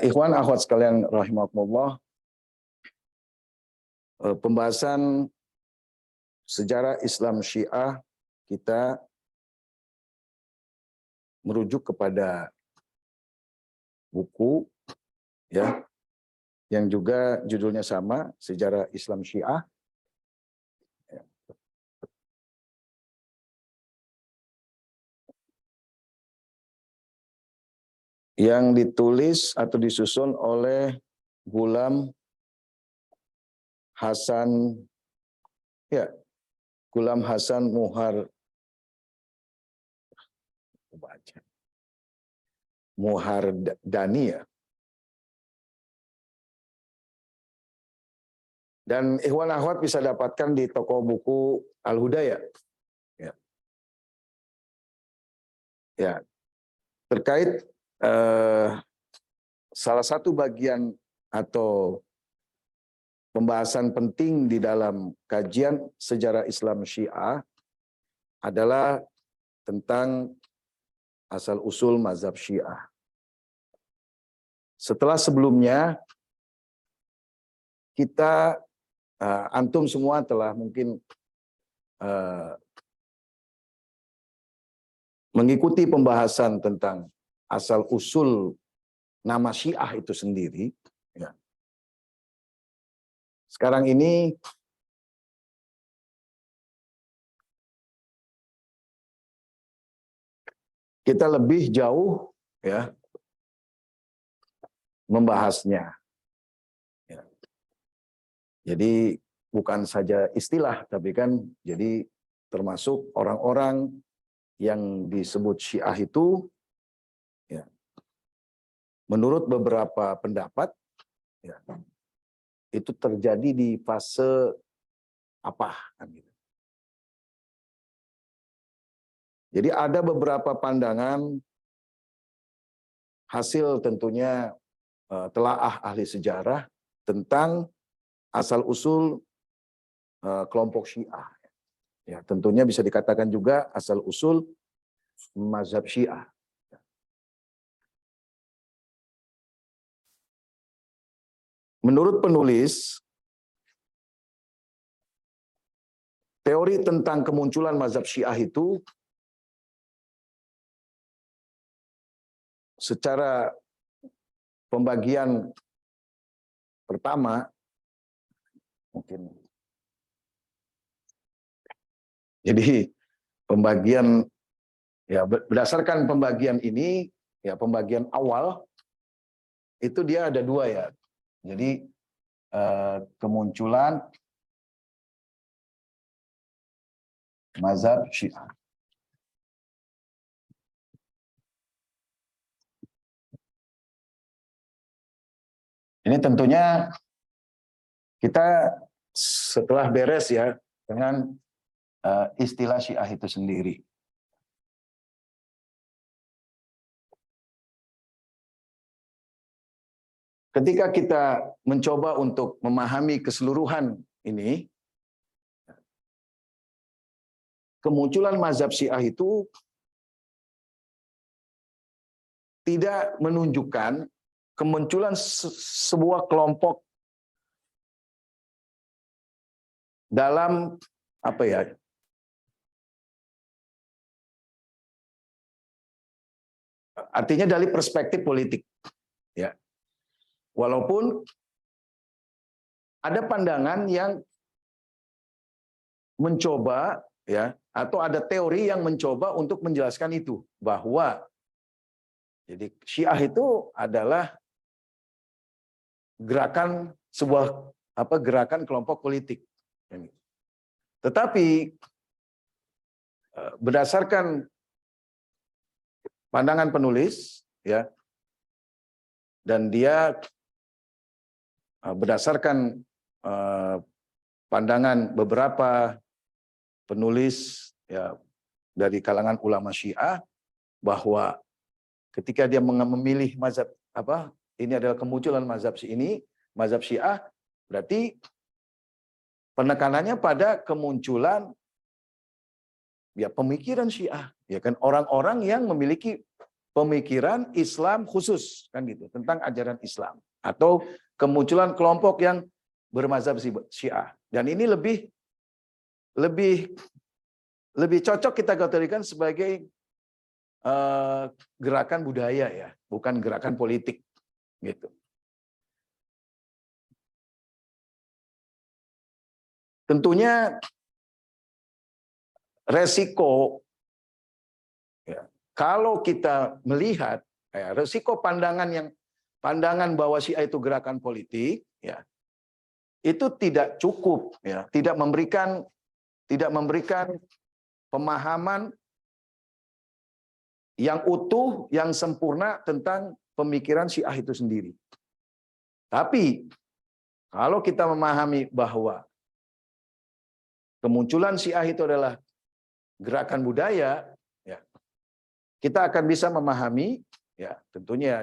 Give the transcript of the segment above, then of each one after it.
Ikhwan akhwat sekalian rahimakumullah, pembahasan sejarah Islam Syiah kita merujuk kepada buku ya yang juga judulnya sama, Sejarah Islam Syiah. Yang ditulis atau disusun oleh Ghulam Hasan Ghulam Hasan Muhardani ya. Dan ikhwan akhwat bisa dapatkan di toko buku Al-Huda ya. Ya. Terkait salah satu bagian atau pembahasan penting di dalam kajian sejarah Islam Syiah adalah tentang asal-usul mazhab Syiah. Setelah sebelumnya kita antum semua telah mungkin mengikuti pembahasan tentang asal-usul nama Syiah itu sendiri. Ya. Sekarang ini kita lebih jauh ya membahasnya. Ya. Jadi bukan saja istilah, tapi kan jadi termasuk orang-orang yang disebut Syiah itu, ya, menurut beberapa pendapat, ya, itu terjadi di fase apa? Jadi ada beberapa pandangan hasil tentunya telaah ahli sejarah tentang asal-usul kelompok Syiah. Ya, tentunya bisa dikatakan juga asal-usul mazhab Syiah. Menurut penulis, teori tentang kemunculan mazhab Syiah itu secara pembagian pertama, mungkin jadi pembagian ya berdasarkan pembagian ini ya, pembagian awal itu dia ada dua ya. Jadi kemunculan mazhab Syiah. Ini tentunya kita setelah beres ya dengan istilah Syiah itu sendiri. Ketika kita mencoba untuk memahami keseluruhan ini, kemunculan mazhab Syiah itu tidak menunjukkan kemunculan sebuah kelompok dalam apa ya? Artinya dari perspektif politik, ya. Walaupun ada pandangan yang mencoba, ya, atau ada teori yang mencoba untuk menjelaskan itu, bahwa jadi Syiah itu adalah gerakan gerakan kelompok politik. Tetapi berdasarkan pandangan penulis, ya, dan dia berdasarkan pandangan beberapa penulis ya dari kalangan ulama Syiah, bahwa ketika dia memilih mazhab ini adalah kemunculan mazhab Syiah, berarti penekanannya pada kemunculan ya pemikiran Syiah, ya kan, orang-orang yang memiliki pemikiran Islam khusus, kan gitu, tentang ajaran Islam atau kemunculan kelompok yang bermazhab Syiah. Dan ini lebih cocok kita kategorikan sebagai gerakan budaya ya, bukan gerakan politik gitu. Tentunya resiko ya, kalau kita melihat ya, resiko pandangan bahwa Syiah itu gerakan politik ya, itu tidak cukup ya, tidak memberikan pemahaman yang utuh, yang sempurna tentang pemikiran Syiah itu sendiri. Tapi kalau kita memahami bahwa kemunculan Syiah itu adalah gerakan budaya, ya, kita akan bisa memahami, ya, tentunya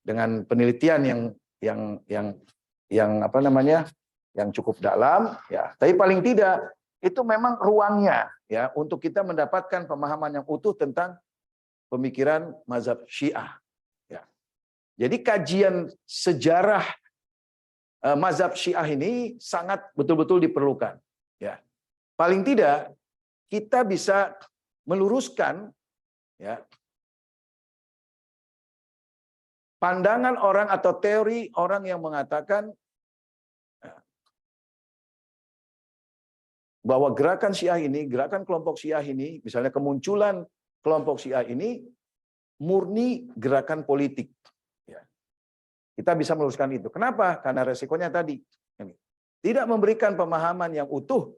dengan penelitian yang apa namanya, yang cukup dalam, ya. Tapi paling tidak itu memang ruangnya, ya, untuk kita mendapatkan pemahaman yang utuh tentang pemikiran mazhab Syiah. Ya. Jadi kajian sejarah mazhab Syiah ini sangat betul-betul diperlukan. Ya. Paling tidak kita bisa meluruskan ya, pandangan orang atau teori orang yang mengatakan bahwa gerakan Syiah ini, gerakan kelompok Syiah ini, misalnya kemunculan kelompok Syiah ini murni gerakan politik. Ya. Kita bisa meluruskan itu. Kenapa? Karena resikonya tadi tidak memberikan pemahaman yang utuh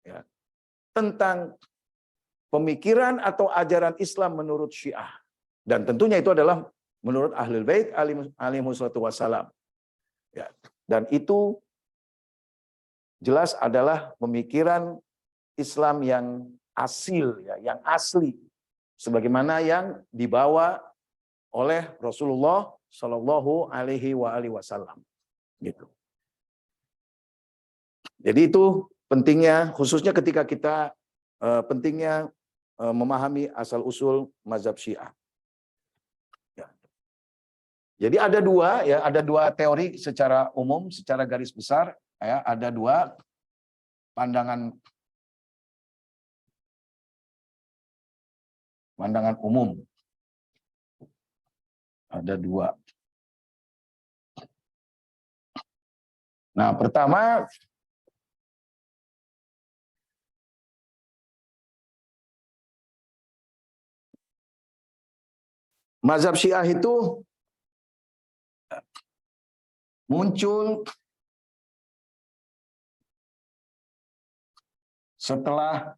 ya, tentang pemikiran atau ajaran Islam menurut Syiah. Dan tentunya itu adalah menurut Ahlul Bait alaihi wassalam. Ya. Dan itu jelas adalah pemikiran Islam yang asil, ya, yang asli, sebagaimana yang dibawa oleh Rasulullah Shallallahu Alaihi Wasallam. Gitu. Jadi itu pentingnya, khususnya ketika kita pentingnya memahami asal usul mazhab Syiah. Ya. Jadi ada dua teori secara umum, secara garis besar, ya, ada dua pandangan umum. Ada dua. Nah, pertama, mazhab Syiah itu muncul setelah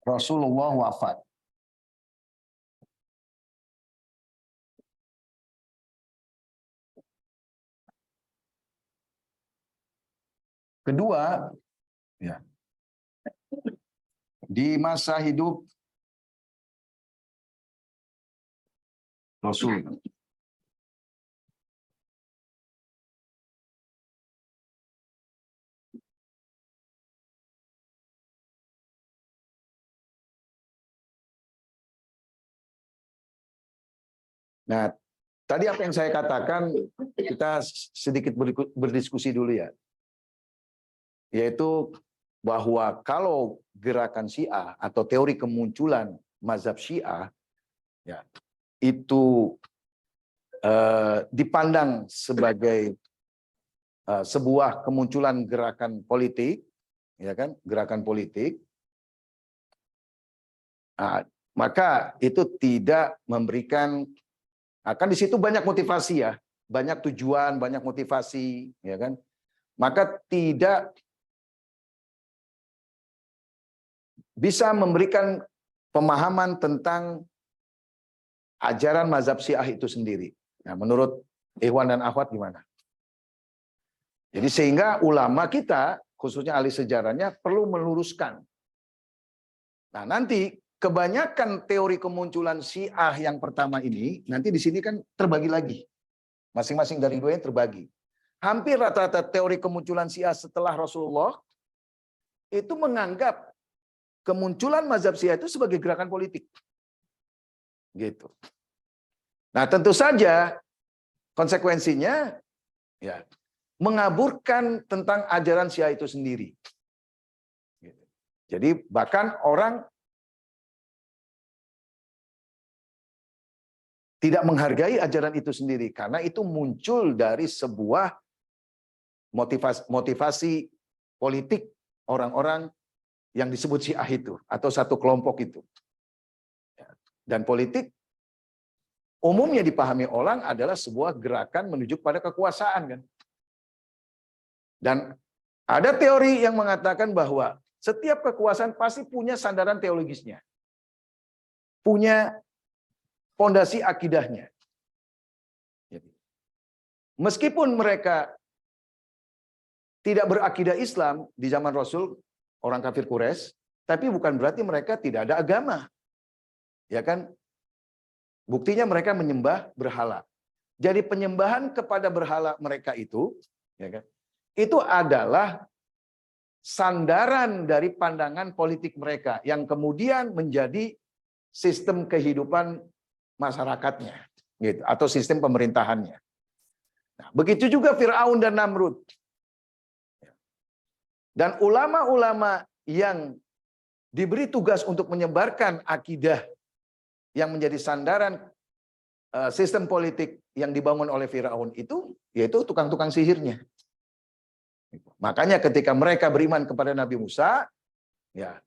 Rasulullah wafat. Kedua, ya, di masa hidup Rasul. Nah, tadi apa yang saya katakan, kita sedikit berdiskusi dulu ya. Yaitu bahwa kalau gerakan Syiah atau teori kemunculan mazhab Syiah ya, itu dipandang sebagai sebuah kemunculan gerakan politik, ya kan, gerakan politik, maka itu tidak memberikan, kan di situ banyak motivasi ya, banyak tujuan, banyak motivasi, ya kan, maka tidak bisa memberikan pemahaman tentang ajaran mazhab Syiah itu sendiri. Nah, menurut Ikhwan dan Akhwat gimana? Jadi sehingga ulama kita, khususnya ahli sejarahnya, perlu meluruskan. Nah, nanti kebanyakan teori kemunculan Syiah yang pertama ini, nanti di sini kan terbagi lagi. Masing-masing dari dua yang terbagi. Hampir rata-rata teori kemunculan Syiah setelah Rasulullah, itu menganggap kemunculan mazhab Syiah itu sebagai gerakan politik. Gitu. Nah, tentu saja konsekuensinya ya mengaburkan tentang ajaran Syiah itu sendiri. Gitu. Jadi bahkan orang tidak menghargai ajaran itu sendiri karena itu muncul dari sebuah motivasi politik orang-orang yang disebut Syiah itu atau satu kelompok itu. Dan politik umumnya dipahami orang adalah sebuah gerakan menuju pada kekuasaan kan. Dan ada teori yang mengatakan bahwa setiap kekuasaan pasti punya sandaran teologisnya. Punya fondasi akidahnya. Meskipun mereka tidak berakidah Islam di zaman Rasul, orang kafir Quraisy, tapi bukan berarti mereka tidak ada agama. Ya kan? Buktinya mereka menyembah berhala. Jadi penyembahan kepada berhala mereka itu, ya kan? Itu adalah sandaran dari pandangan politik mereka yang kemudian menjadi sistem kehidupan masyarakatnya, gitu, atau sistem pemerintahannya. Nah, begitu juga Firaun dan Namrud. Dan ulama-ulama yang diberi tugas untuk menyebarkan akidah yang menjadi sandaran sistem politik yang dibangun oleh Firaun itu, yaitu tukang-tukang sihirnya. Makanya ketika mereka beriman kepada Nabi Musa, ya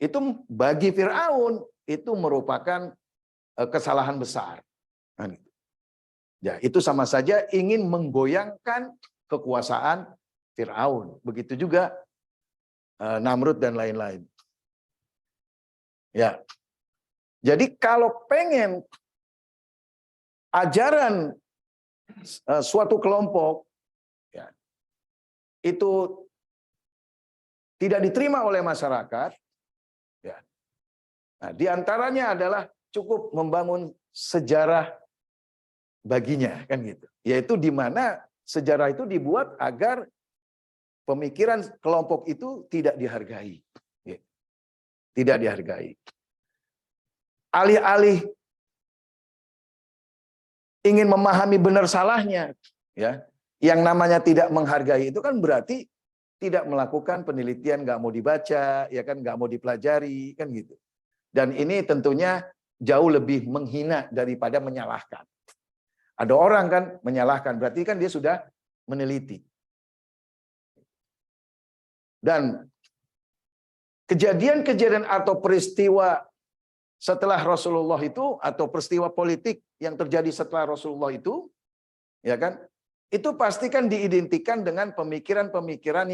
itu bagi Firaun itu merupakan kesalahan besar. Ya, itu sama saja ingin menggoyangkan kekuasaan Firaun. Begitu juga Namrud dan lain-lain. Ya. Jadi kalau pengen ajaran suatu kelompok ya, itu tidak diterima oleh masyarakat, ya. Nah, diantaranya adalah cukup membangun sejarah baginya, kan gitu. Yaitu di mana sejarah itu dibuat agar pemikiran kelompok itu tidak dihargai, ya. Tidak dihargai. Alih-alih ingin memahami benar salahnya, ya, yang namanya tidak menghargai itu kan berarti tidak melakukan penelitian, nggak mau dibaca, ya kan, nggak mau dipelajari, kan gitu. Dan ini tentunya jauh lebih menghina daripada menyalahkan. Ada orang kan menyalahkan, berarti kan dia sudah meneliti. Dan kejadian-kejadian atau peristiwa setelah Rasulullah itu, atau peristiwa politik yang terjadi setelah Rasulullah itu, ya kan, itu pasti kan diidentikan dengan pemikiran-pemikiran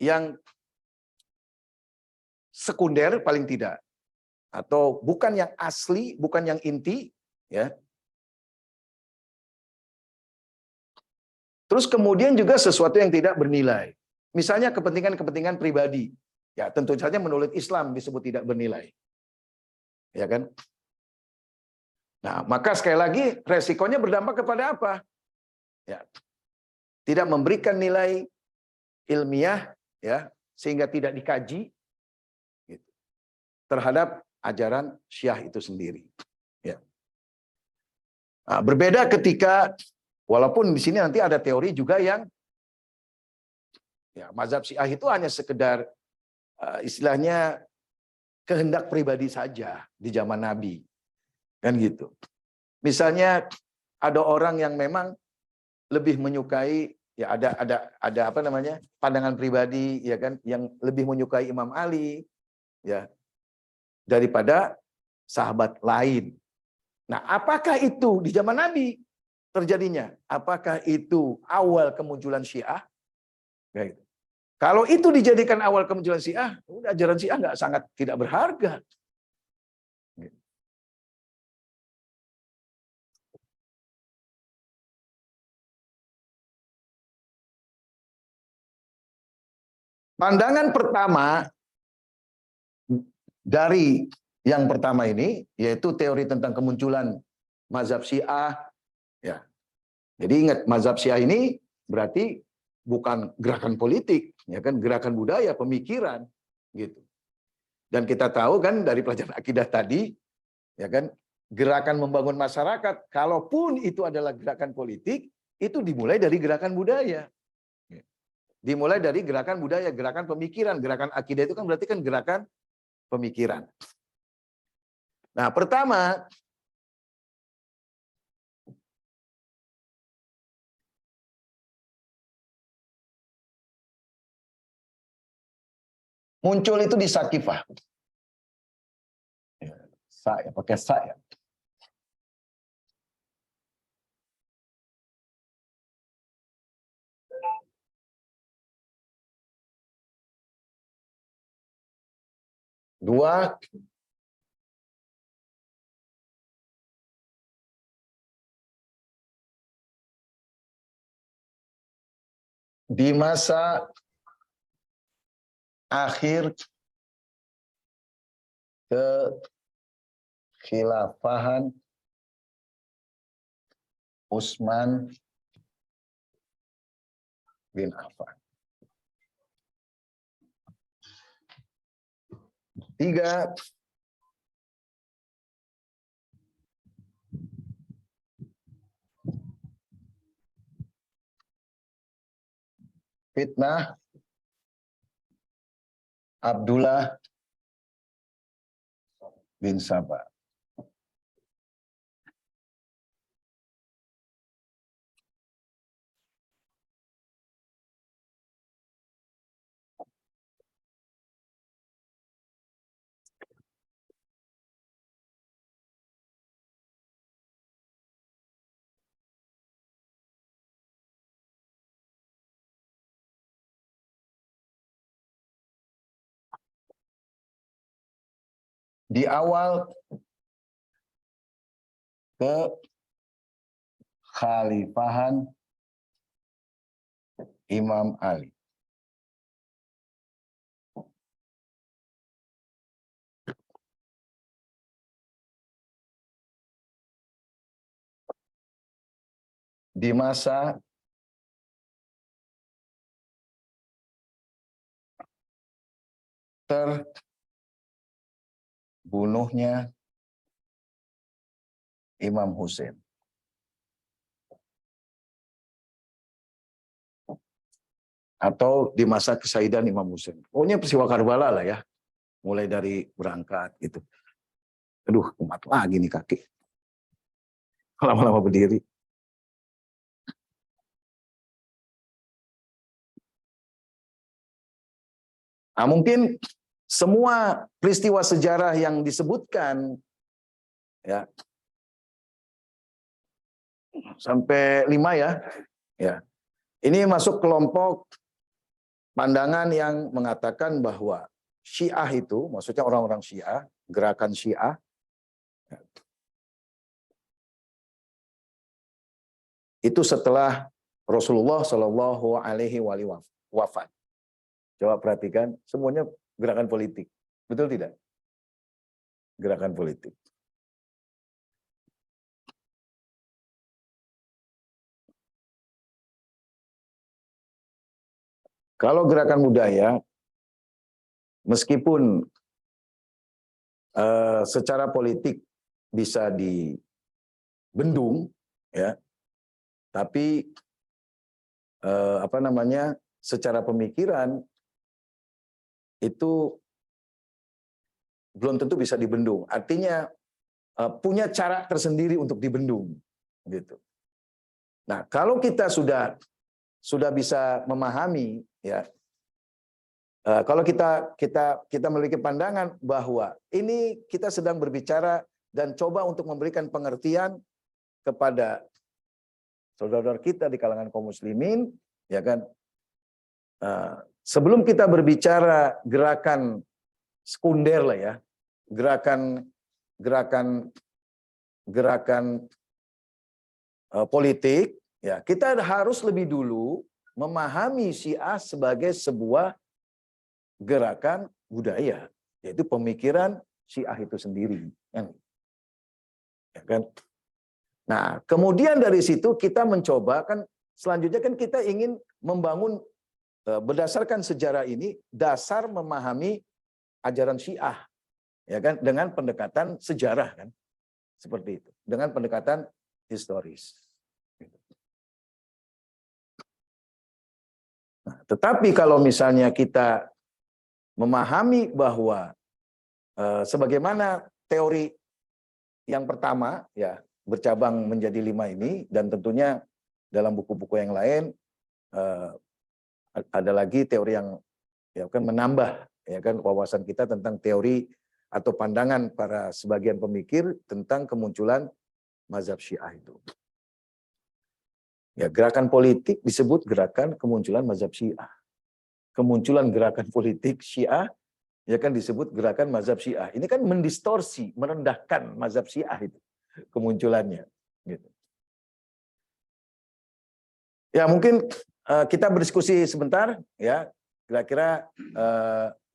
yang sekunder paling tidak, atau bukan yang asli, bukan yang inti, ya. Terus kemudian juga sesuatu yang tidak bernilai. Misalnya kepentingan-kepentingan pribadi. Ya, tentu saja menurut Islam disebut tidak bernilai. Ya kan? Nah, maka sekali lagi resikonya berdampak kepada apa? Ya. Tidak memberikan nilai ilmiah, ya, sehingga tidak dikaji gitu, terhadap ajaran Syiah itu sendiri. Ya. Nah, berbeda ketika, walaupun di sini nanti ada teori juga yang ya, mazhab Syiah itu hanya sekedar istilahnya kehendak pribadi saja di zaman Nabi, kan gitu. Misalnya ada orang yang memang lebih menyukai, ya ada apa namanya, pandangan pribadi, ya kan, yang lebih menyukai Imam Ali, ya, daripada sahabat lain. Nah, apakah itu di zaman Nabi terjadinya? Apakah itu awal kemunculan Syiah? Ya, gitu. Kalau itu dijadikan awal kemunculan Syiah, udah ajaran Syiah nggak, sangat tidak berharga. Pandangan pertama dari yang pertama ini, yaitu teori tentang kemunculan mazhab Syiah. Ya. Jadi ingat, mazhab Syiah ini berarti bukan gerakan politik, ya kan, gerakan budaya, pemikiran, gitu. Dan kita tahu kan dari pelajaran akidah tadi, ya kan, gerakan membangun masyarakat, kalaupun itu adalah gerakan politik, itu dimulai dari gerakan budaya. Dimulai dari gerakan budaya, gerakan pemikiran, gerakan akidah itu kan berarti kan gerakan pemikiran. Nah, pertama, muncul itu di Sakifah. Saya pakai saya. Dua, di masa akhir kekhilafahan Utsman bin Affan. Tiga, fitnah Abdullah bin Sabah. Di awal kekhalifahan Imam Ali. Di masa terbunuhnya Imam Hussein. Atau di masa kesayidan Imam Hussein. Pokoknya peristiwa Karbala lah ya. Mulai dari berangkat gitu. Aduh, kumat lagi nih kaki. Lama-lama berdiri. Nah, mungkin semua peristiwa sejarah yang disebutkan ya sampai 5 ya. Ya. Ini masuk kelompok pandangan yang mengatakan bahwa Syiah itu, maksudnya orang-orang Syiah, gerakan Syiah itu setelah Rasulullah Shallallahu Alaihi Wasallam wafat. Coba perhatikan, semuanya gerakan politik. Betul tidak? Gerakan politik. Kalau gerakan budaya, meskipun secara politik bisa dibendung, ya, tapi secara pemikiran itu belum tentu bisa dibendung. Artinya punya cara tersendiri untuk dibendung, gitu. Nah, kalau kita sudah bisa memahami, ya, kalau kita memiliki pandangan bahwa ini kita sedang berbicara dan coba untuk memberikan pengertian kepada saudara-saudara kita di kalangan kaum muslimin, ya kan? Sebelum kita berbicara gerakan sekunder lah ya, gerakan politik, ya, kita harus lebih dulu memahami Syiah sebagai sebuah gerakan budaya, yaitu pemikiran Syiah itu sendiri, ya kan? Nah, kemudian dari situ kita mencoba kan, selanjutnya kan kita ingin membangun berdasarkan sejarah ini dasar memahami ajaran Syiah, ya kan, dengan pendekatan sejarah kan, seperti itu, dengan pendekatan historis. Nah, tetapi kalau misalnya kita memahami bahwa sebagaimana teori yang pertama ya bercabang menjadi 5 ini, dan tentunya dalam buku-buku yang lain ada lagi teori yang ya kan menambah ya kan wawasan kita tentang teori atau pandangan para sebagian pemikir tentang kemunculan mazhab Syiah itu. Ya, gerakan politik disebut gerakan kemunculan mazhab Syiah. Kemunculan gerakan politik Syiah ya kan disebut gerakan mazhab Syiah. Ini kan mendistorsi, merendahkan mazhab Syiah itu kemunculannya gitu. Ya, mungkin kita berdiskusi sebentar ya. Kira-kira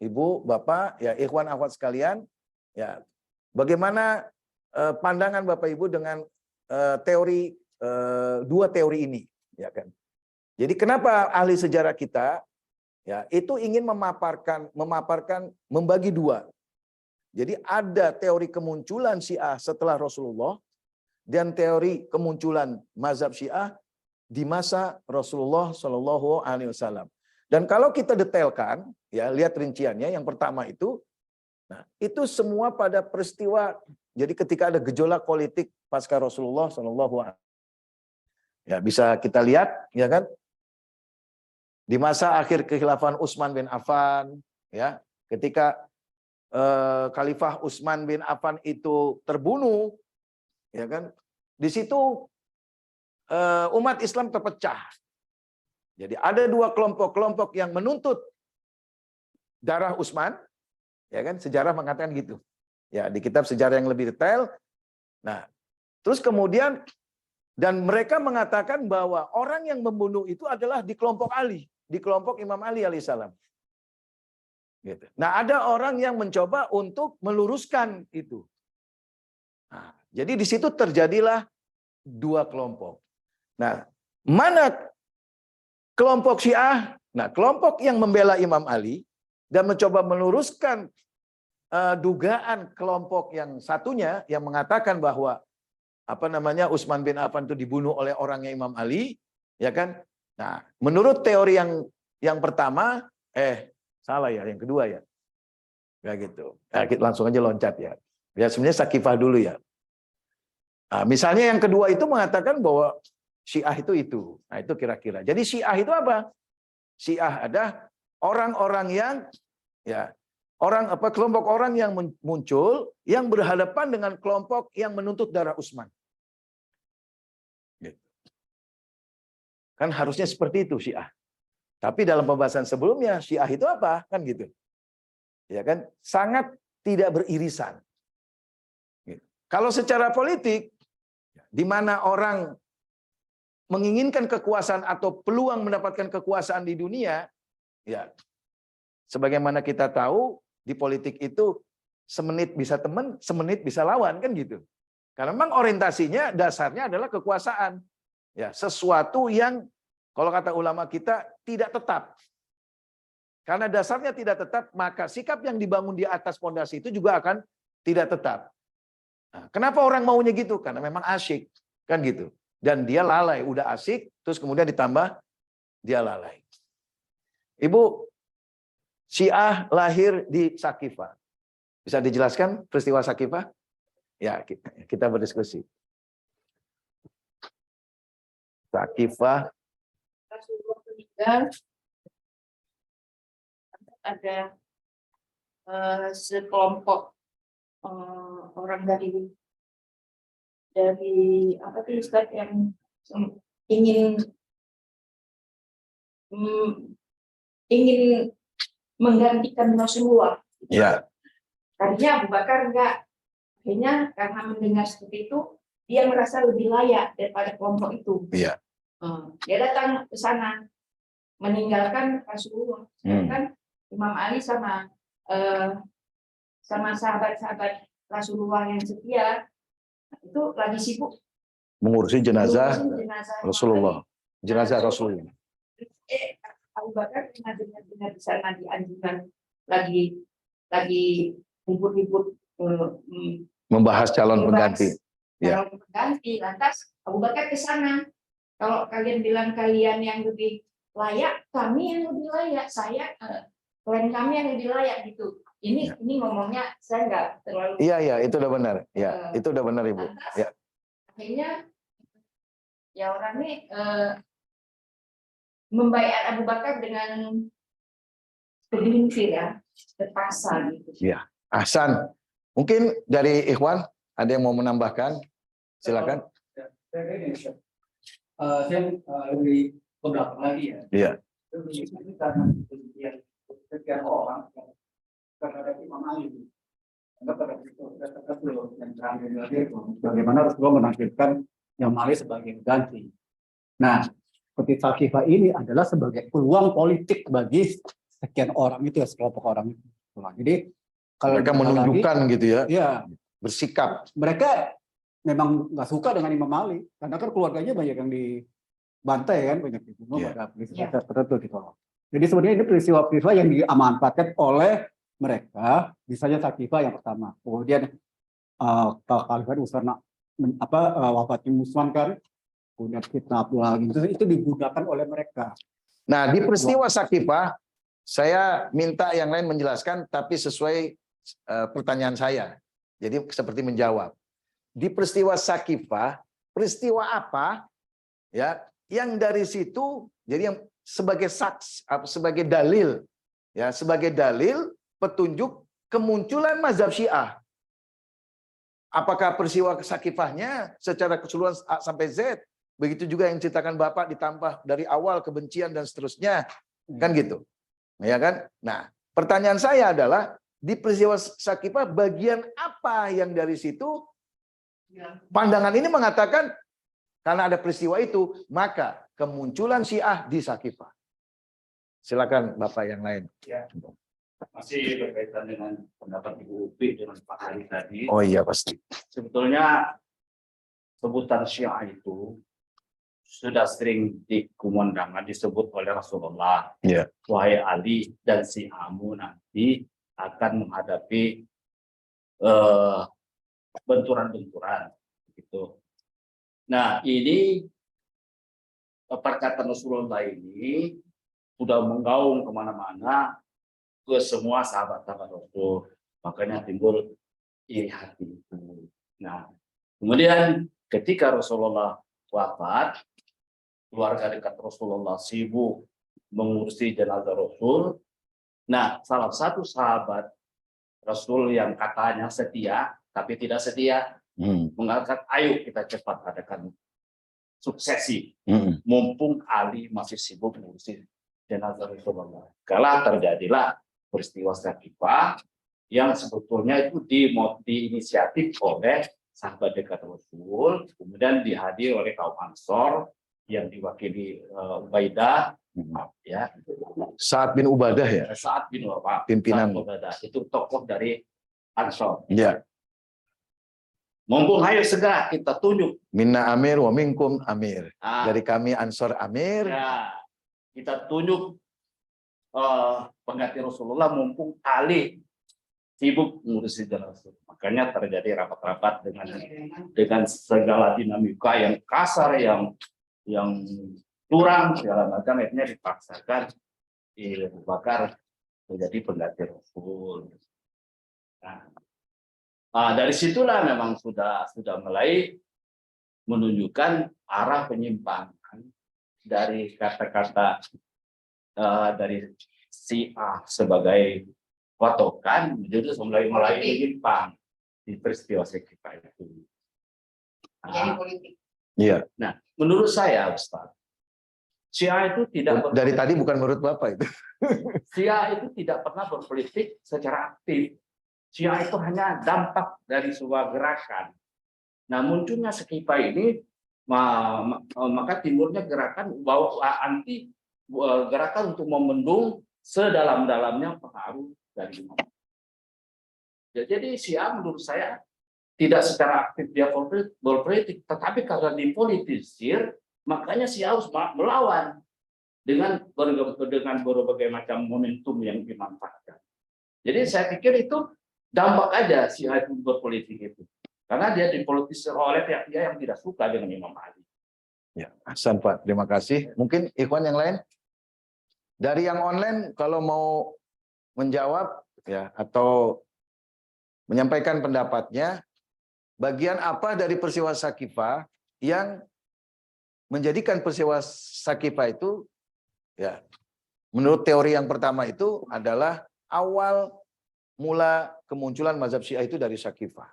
Ibu, Bapak, ya ikhwan akhwat sekalian, ya bagaimana pandangan Bapak Ibu dengan teori dua teori ini, ya kan? Jadi kenapa ahli sejarah kita ya itu ingin memaparkan membagi dua. Jadi ada teori kemunculan Syiah setelah Rasulullah dan teori kemunculan mazhab Syiah di masa Rasulullah Shallallahu Alaihi Wasallam. Dan kalau kita detailkan, ya lihat rinciannya. Yang pertama itu, nah itu semua pada peristiwa. Jadi ketika ada gejolak politik pasca Rasulullah Shallallahu Alaihi Wasallam, ya bisa kita lihat, ya kan? Di masa akhir kekhilafan Utsman bin Affan, ya ketika Khalifah Utsman bin Affan itu terbunuh, ya kan? Di situ umat Islam terpecah. Jadi ada dua kelompok yang menuntut darah Utsman, ya kan? Sejarah mengatakan gitu. Ya, di kitab sejarah yang lebih detail. Nah, terus kemudian dan mereka mengatakan bahwa orang yang membunuh itu adalah di kelompok Ali, di kelompok Imam Ali alaihissalam. Gitu. Nah, ada orang yang mencoba untuk meluruskan itu. Nah, jadi di situ terjadilah dua kelompok. Nah, mana kelompok Syiah? Nah, kelompok yang membela Imam Ali dan mencoba meluruskan dugaan kelompok yang satunya yang mengatakan bahwa Utsman bin Affan itu dibunuh oleh orangnya Imam Ali, ya kan? Nah, menurut teori yang pertama, salah ya, yang kedua ya. Ya gitu. Nah, kita langsung aja loncat ya. Ya sebenarnya Sakifah dulu ya. Nah, misalnya yang kedua itu mengatakan bahwa Syiah itu. Nah, itu kira-kira. Jadi Syiah itu apa? Syiah ada orang-orang yang ya kelompok orang yang muncul yang berhadapan dengan kelompok yang menuntut darah Utsman. Gitu. Kan harusnya seperti itu Syiah. Tapi dalam pembahasan sebelumnya Syiah itu apa? Kan gitu. Ya kan? Sangat tidak beririsan. Gitu. Kalau secara politik di mana orang menginginkan kekuasaan atau peluang mendapatkan kekuasaan di dunia, ya sebagaimana kita tahu di politik itu semenit bisa teman, semenit bisa lawan kan gitu. Karena memang orientasinya dasarnya adalah kekuasaan. Ya, sesuatu yang kalau kata ulama kita tidak tetap. Karena dasarnya tidak tetap, maka sikap yang dibangun di atas fondasi itu juga akan tidak tetap. Nah, kenapa orang maunya gitu? Karena memang asyik, kan gitu. Dan dia lalai, udah asik, terus kemudian ditambah dia lalai. Ibu, Syiah lahir di Sakifah. Bisa dijelaskan peristiwa Sakifah? Ya, kita berdiskusi. Sakifah. Rasulullah meninggal, ada sekelompok orang dari apa tuh Ustaz yang ingin menggantikan Rasulullah. Ya. Tadinya Abu Bakar enggak. Akhirnya karena mendengar seperti itu, dia merasa lebih layak daripada kelompok itu. Iya. Dia datang ke sana meninggalkan Rasulullah. Sedangkan Imam Ali sama sahabat-sahabat Rasulullah yang setia itu lagi sibuk mengurusi jenazah Rasulullah. Jenazah Rasulullah. Abu Bakar dengar di sana dianjurkan lagi lagi ribut-ribut Membahas calon membahas pengganti. Ya. calon pengganti, lantas Abu Bakar ke sana. Kalau kalian bilang kalian yang lebih layak, kami yang lebih layak, klien kami yang lebih layak gitu. Ini ngomongnya saya nggak terlalu. Iya, itu udah benar. Ya, itu udah benar Ibu. Lantas, Ya. akhirnya ya orang ini membaiat Abu Bakar dengan segelintir ya, terpaksa gitu. Iya. Ahsan. Mungkin dari Ikhwan ada yang mau menambahkan? Silakan. Saya lebih ke belakang lagi ya. Iya. Ini karena sekian orang terhadap Imam Ali. Karena pada itu yang terakhir bagaimana Rasulullah menampilkan Imam Ali sebagai ganti. Nah, seperti Sakifah ini adalah sebagai peluang politik bagi sekian orang itu ya, sekelompok orang itu. Jadi kalau Mereka menunjukkan gitu ya. Ya, Bersikap. mereka memang nggak suka dengan Imam Ali karena kan keluarganya banyak yang dibantai kan, banyak dibunuh pada peristiwa tertentu gitu. Jadi sebenarnya ini peristiwa-peristiwa yang diamanfaatkan oleh mereka, misalnya Sakifah yang pertama, kemudian Khalifah Utsman wafatnya Utsman kan, kemudian fitnah Abdullah itu digunakan oleh mereka. Nah, di peristiwa Sakifah, saya minta yang lain menjelaskan, tapi sesuai pertanyaan saya. Jadi seperti menjawab. Di peristiwa Sakifah, peristiwa apa ya yang dari situ jadi yang sebagai saks, sebagai dalil ya, sebagai dalil petunjuk kemunculan mazhab Syiah. Apakah peristiwa Sakifahnya secara keseluruhan A sampai Z, begitu juga yang ceritakan Bapak ditambah dari awal kebencian dan seterusnya, kan gitu. Ya kan? Nah, pertanyaan saya adalah di peristiwa Sakifah bagian apa yang dari situ pandangan ini mengatakan karena ada peristiwa itu, maka kemunculan Syiah di Sakifah. Silakan Bapak yang lain. Ya, masih berkaitan dengan pendapat Ibu Upi dengan Pak Hari tadi. Oh iya pasti. Sebetulnya sebutan Syiah itu sudah sering dikumandangkan disebut oleh Rasulullah. Ya. Wahai Ali dan Syiahmu nanti akan menghadapi benturan-benturan gitu. Nah, ini perkataan Rasulullah ini sudah menggaung kemana-mana ke semua sahabat-sahabat Rasul. Makanya timbul iri hati itu. Nah, kemudian ketika Rasulullah wafat, keluarga dekat Rasulullah sibuk mengurusi jenazah Rasul. Nah, salah satu sahabat Rasul yang katanya setia, tapi tidak setia, mengatakan, ayo kita cepat adakan suksesi. Mumpung Ali masih sibuk mengurusi jenazah Rasulullah. Kala terjadilah peristiwa Sakifah yang sebetulnya itu diinisiatif oleh sahabat dekat Rasul, kemudian dihadiri oleh kaum Ansor yang diwakili Ubaidah, ya. Sa'ad bin Ubadah ya. Sa'ad bin Ubadah, Pimpinan. itu tokoh dari Ansor. Ya. Mumpung ayo segera kita tunjuk. Minna amir wa minkum amir. Nah, Dari kami Ansor amir. ya, kita tunjuk pengganti Rasulullah mumpung Ali sibuk ngurusin Rasul. Makanya terjadi rapat-rapat dengan segala dinamika yang kasar, yang curang segala macam, akhirnya dipaksakan Abu Bakar menjadi pengganti Rasul. Nah, dari situlah memang sudah mulai menunjukkan arah penyimpangan dari kata-kata dari Syiah sebagai patokan, jadi mulai menyimpang di peristiwa Sakifah itu. Jadi politik. Iya. Nah, menurut saya, Ustaz, Syiah itu tidak Dari tadi bukan menurut Bapak itu. Syiah itu tidak pernah berpolitik secara aktif. Syiah itu hanya dampak dari sebuah gerakan. Nah, munculnya Sakifah ini, maka timbulnya gerakan bahwa anti gerakan untuk membendung sedalam-dalamnya pengaruh dari Imam. Jadi Syiah menurut saya tidak secara aktif dia berpolitik, tetapi karena dipolitisir, makanya Syiah harus melawan dengan berbagai macam momentum yang dimanfaatkan. Jadi saya pikir itu dampak aja Syiah itu berpolitik itu. Karena dia dipolitisir oleh pihak-pihak yang tidak suka dengan Imam Ali. Ya, Hasan Pak, terima kasih. Mungkin ikhwan yang lain dari yang online kalau mau menjawab ya atau menyampaikan pendapatnya, bagian apa dari peristiwa Sakifah yang menjadikan peristiwa Sakifah itu ya menurut teori yang pertama itu adalah awal mula kemunculan mazhab Syiah itu dari Sakifah.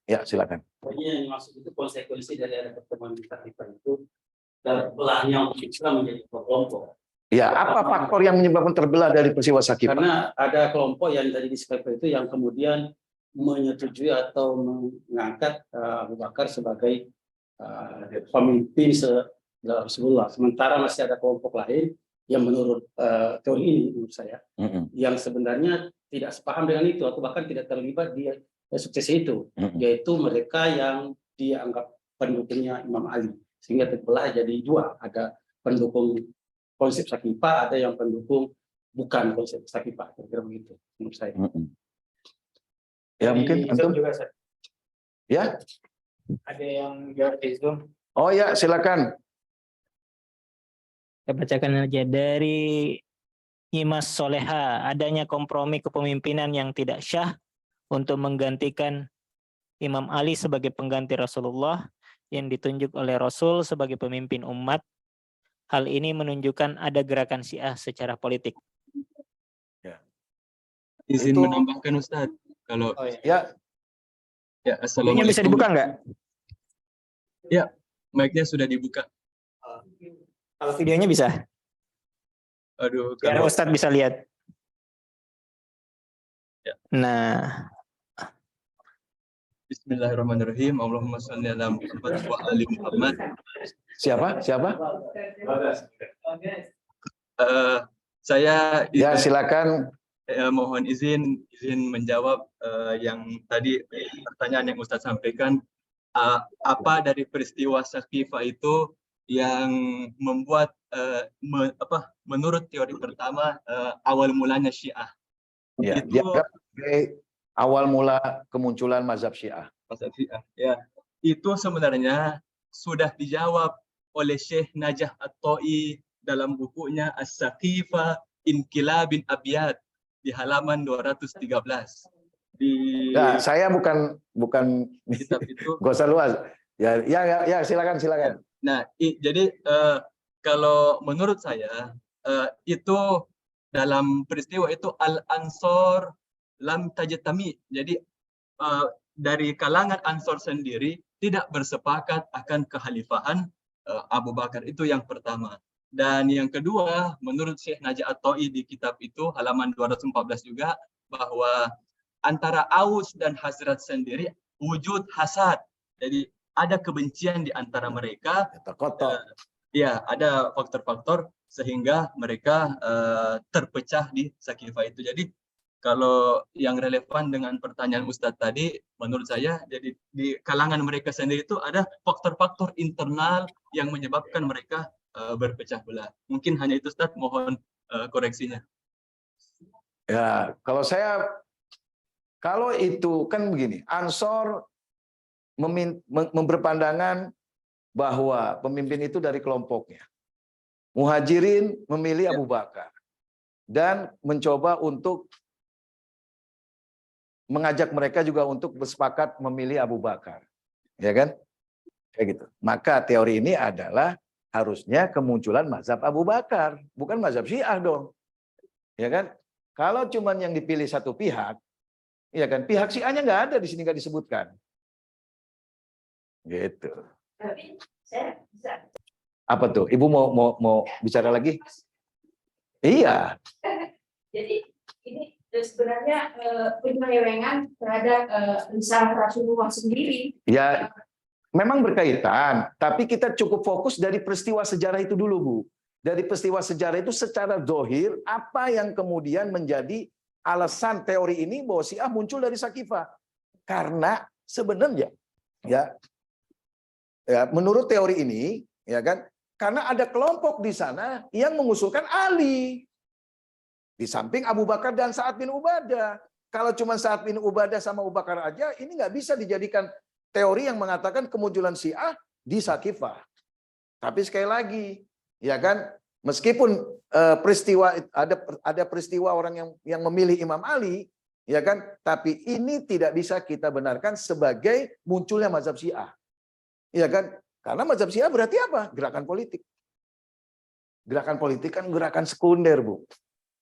Ya, silakan. Pokoknya yang maksud itu konsekuensi dari ada pertemuan Sakifah itu dan belahnya Islam menjadi kelompok. Ya, apa faktor yang menyebabkan terbelah dari peristiwa Sakifah? Karena ada kelompok yang tadi di Sakifah itu yang kemudian menyetujui atau mengangkat Abu Bakar sebagai pemimpin dalam Rasulullah. Sementara masih ada kelompok lain yang menurut teori ini, menurut saya, yang sebenarnya tidak sepaham dengan itu atau bahkan tidak terlibat di suksesi itu, yaitu mereka yang dianggap pendukungnya Imam Ali, sehingga terbelah jadi dua, ada pendukung konsep Sakifah, ada yang pendukung bukan konsep Sakifah, kira-kira begitu menurut saya. Ya mungkin antum juga, ya ada yang jawab di Zoom. oh ya silakan. Saya bacakan aja dari Nyimas Soleha, adanya kompromi kepemimpinan yang tidak syah untuk menggantikan Imam Ali sebagai pengganti Rasulullah yang ditunjuk oleh Rasul sebagai pemimpin umat. Hal ini menunjukkan ada gerakan Syiah secara politik. Izin Itu- menambahkan Ustadz, kalau Ya, ya Videonya assalamualaikum. bisa dibuka nggak? Mic-nya sudah dibuka. Kalau videonya bisa, Aduh, biar kalau Ustadz bisa lihat. Ya. Nah, Bismillahirrahmanirrahim. Allahumma sholli ala Muhammad wa ali Muhammad. siapa? Saya Ya, silakan. mohon izin menjawab yang tadi pertanyaan yang Ustadz sampaikan. Apa dari peristiwa Sakifah itu yang membuat menurut teori pertama awal mulanya Syiah Ya, itu dianggap sebagai awal mula kemunculan mazhab Syiah. mazhab Syiah, ya, itu sebenarnya sudah dijawab oleh Syekh Najah At-Ta'i dalam bukunya As-Sakifah Inqilabin Abyad di halaman 213. Di Ya, saya bukan kitab itu. gak usah luas. Ya, silakan. Nah, jadi kalau menurut saya itu dalam peristiwa itu Al-Ansor lam tajtami. Jadi dari kalangan Ansor sendiri tidak bersepakat akan kekhalifahan Abu Bakar, itu yang pertama. Dan yang kedua, menurut Syekh Najah At-Ta'i di kitab itu halaman 214 juga, bahwa antara Aus dan Hazrat sendiri wujud hasad. Jadi ada kebencian di antara mereka. Ya, ada faktor-faktor sehingga mereka terpecah di Sakifah itu. Jadi kalau yang relevan dengan pertanyaan Ustadz tadi, menurut saya jadi di kalangan mereka sendiri itu ada faktor-faktor internal yang menyebabkan mereka berpecah belah. Mungkin hanya itu Ustadz, mohon koreksinya. Ya, kalau itu kan begini, Ansor berpandangan bahwa pemimpin itu dari kelompoknya. Muhajirin memilih Abu Bakar dan mencoba untuk mengajak mereka juga untuk bersepakat memilih Abu Bakar. Ya kan? Kayak gitu. Maka teori ini adalah harusnya kemunculan mazhab Abu Bakar, bukan mazhab Syiah dong. Ya kan? Kalau cuman yang dipilih satu pihak, ya kan? Pihak Syiahnya nggak ada di sini, nggak disebutkan. Gitu. Tapi saya bisa. Apa tuh? Ibu mau bicara lagi? Iya. Jadi ini sebenarnya penyelewengan terhadap risalah Rasulullah sendiri. Ya, memang berkaitan, tapi kita cukup fokus dari peristiwa sejarah itu dulu, Bu. Dari peristiwa sejarah itu secara zahir, apa yang kemudian menjadi alasan teori ini bahwa Syiah muncul dari Sakifah. Karena sebenarnya ya menurut teori ini, ya kan, karena ada kelompok di sana yang mengusulkan Ali. Di samping Abu Bakar dan Sa'ad bin Ubadah. Kalau cuma Sa'ad bin Ubadah sama Abu Bakar aja, ini nggak bisa dijadikan teori yang mengatakan kemunculan Syiah di Saqifah. Tapi sekali lagi, ya kan, meskipun peristiwa ada peristiwa orang yang memilih Imam Ali, ya kan, tapi ini tidak bisa kita benarkan sebagai munculnya mazhab Syiah. Ya kan? Karena mazhab Syiah berarti apa? Gerakan politik. Gerakan politik kan gerakan sekunder, Bu.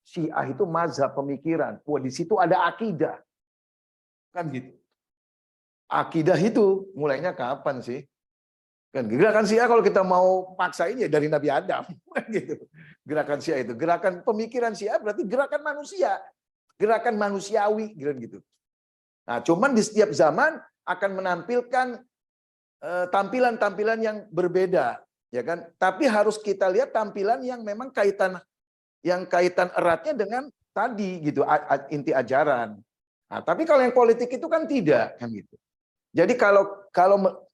Syiah itu mazhab pemikiran. Wah, di situ ada akidah. Kan gitu. Akidah itu mulainya kapan sih? Kan gerakan Syiah kalau kita mau paksain ya dari Nabi Adam. Gitu. Gerakan Syiah itu. Gerakan pemikiran Syiah berarti gerakan manusia. Gerakan manusiawi. Gitu. Nah, cuman di setiap zaman akan menampilkan tampilan-tampilan yang berbeda. Ya kan? Tapi harus kita lihat tampilan yang memang kaitan eratnya dengan tadi gitu inti ajaran. Nah, tapi kalau yang politik itu kan tidak kan gitu. Jadi kalau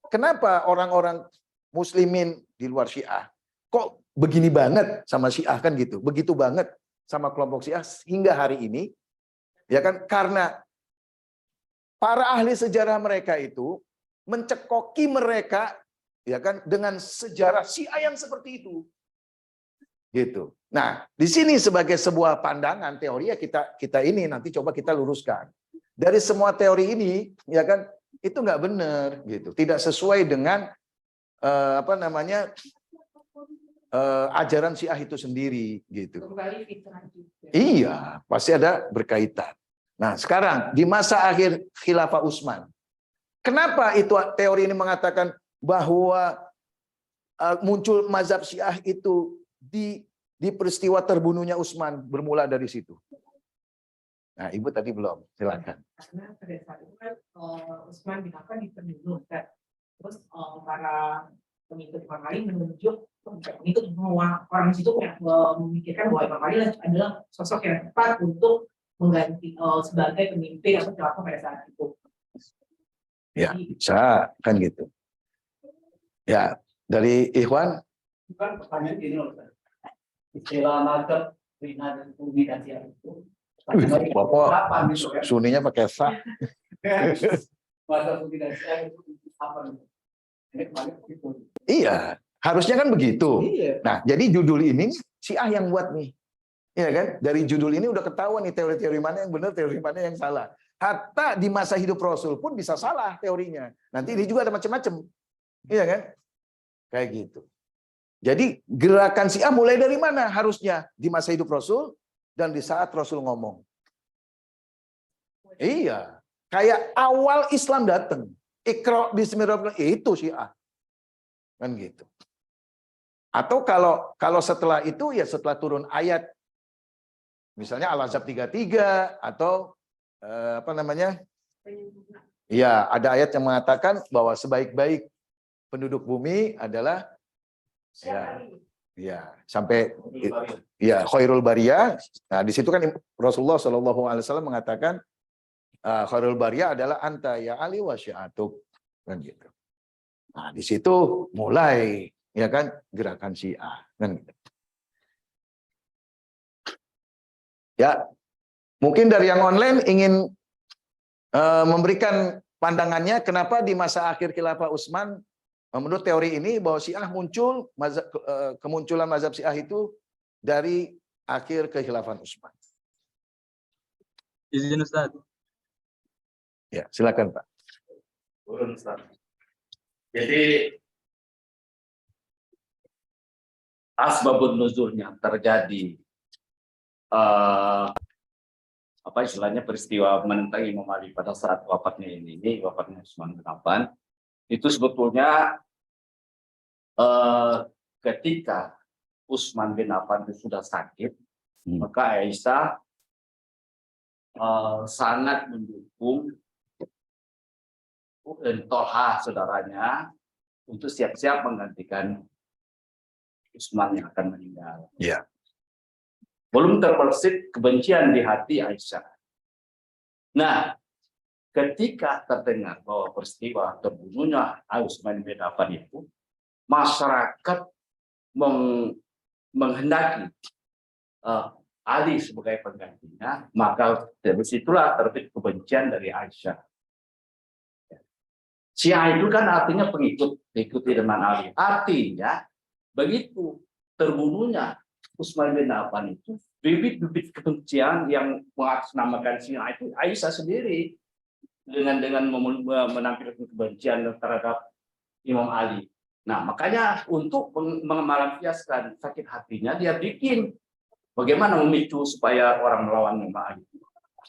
kenapa orang-orang muslimin di luar Syiah kok begini banget sama Syiah kan gitu, begitu banget sama kelompok Syiah hingga hari ini, ya kan? Karena para ahli sejarah mereka itu mencekoki mereka, ya kan, dengan sejarah Syiah yang seperti itu. Gitu. Nah, di sini sebagai sebuah pandangan teori ya kita ini nanti coba kita luruskan. Dari semua teori ini, ya kan, itu nggak benar gitu. Tidak sesuai dengan ajaran Syiah itu sendiri gitu. Iya, pasti ada berkaitan. Nah, sekarang di masa akhir Khilafah Utsman. Kenapa itu teori ini mengatakan bahwa muncul mazhab Syiah itu di peristiwa terbunuhnya Utsman bermula dari situ? Nah, Ibu tadi belum, silakan. Karena pada saat itu kan Utsman bin Affan dibunuh kan, terus para pengikut Imam Ali mengikut semua orang di situ yang memikirkan bahwa Imam Ali adalah sosok yang tepat untuk mengganti sebagai pemimpin atau khilafah pada saat itu. Ya, bisa kan gitu. Ya, dari Ikhwan. Bukan pertanyaan gini loh, istilah mazhab Rina dan Umi dan Syiah itu. Bapak suninya pakai sa. Mazhab Umi dan Syiah itu apa? Iya, harusnya kan begitu. Iya. Nah, jadi judul ini Syiah yang buat nih. Iya kan? Dari judul ini udah ketahuan nih teori-teori mana yang benar, teori mana yang salah. Hatta di masa hidup Rasul pun bisa salah teorinya. Nanti ini juga ada macam-macam. Iya kan? Kayak gitu. Jadi gerakan Syiah mulai dari mana? Harusnya di masa hidup Rasul dan di saat Rasul ngomong. Iya. Kayak awal Islam datang. Iqra bismillahirrahmanirrahim, itu Syiah. Kan gitu. Atau kalau setelah itu ya setelah turun ayat misalnya Al-Ahzab 33 atau ya ada ayat yang mengatakan bahwa sebaik-baik penduduk bumi adalah ya sampai ya khairul bariyah. Nah, di situ kan Rasulullah SAW mengatakan khairul bariyah adalah anta ya Ali wa syi'atuk kan gitu. Nah, di situ mulai ya kan gerakan Syiah kan gitu. Ya, mungkin dari yang online ingin memberikan pandangannya kenapa di masa akhir Khilafah Utsman menurut teori ini bahwa Syiah muncul kemunculan mazhab Syiah itu dari akhir kekhilafan Utsman. Izin Ustaz. Ya, silakan Pak. Turun, Ustaz. Jadi asbabun nuzulnya terjadi apa istilahnya peristiwa menentang Imam Ali pada saat wafatnya wafatnya Utsman bin Affan itu sebetulnya ketika Utsman bin Affan itu sudah sakit, maka Aisyah sangat mendukung Tolha saudaranya untuk siap-siap menggantikan Utsman yang akan meninggal. Ya. Belum terbersit kebencian di hati Aisyah. Nah, ketika terdengar bahwa peristiwa terbunuhnya Utsman bin Affan itu, masyarakat menghendaki Ali sebagai penggantinya, maka dari situlah terbit kebencian dari Aisyah. Syiah itu kan artinya pengikut, ikuti dengan Ali. Artinya begitu terbunuhnya Utsman bin Affan itu, bibit-bibit kebencian yang mengatasnamakan Syiah itu Aisyah sendiri dengan menampilkan kebencian terhadap Imam Ali. Nah, makanya untuk melampiaskan sakit hatinya, dia bikin bagaimana memicu supaya orang melawan Imam Ali.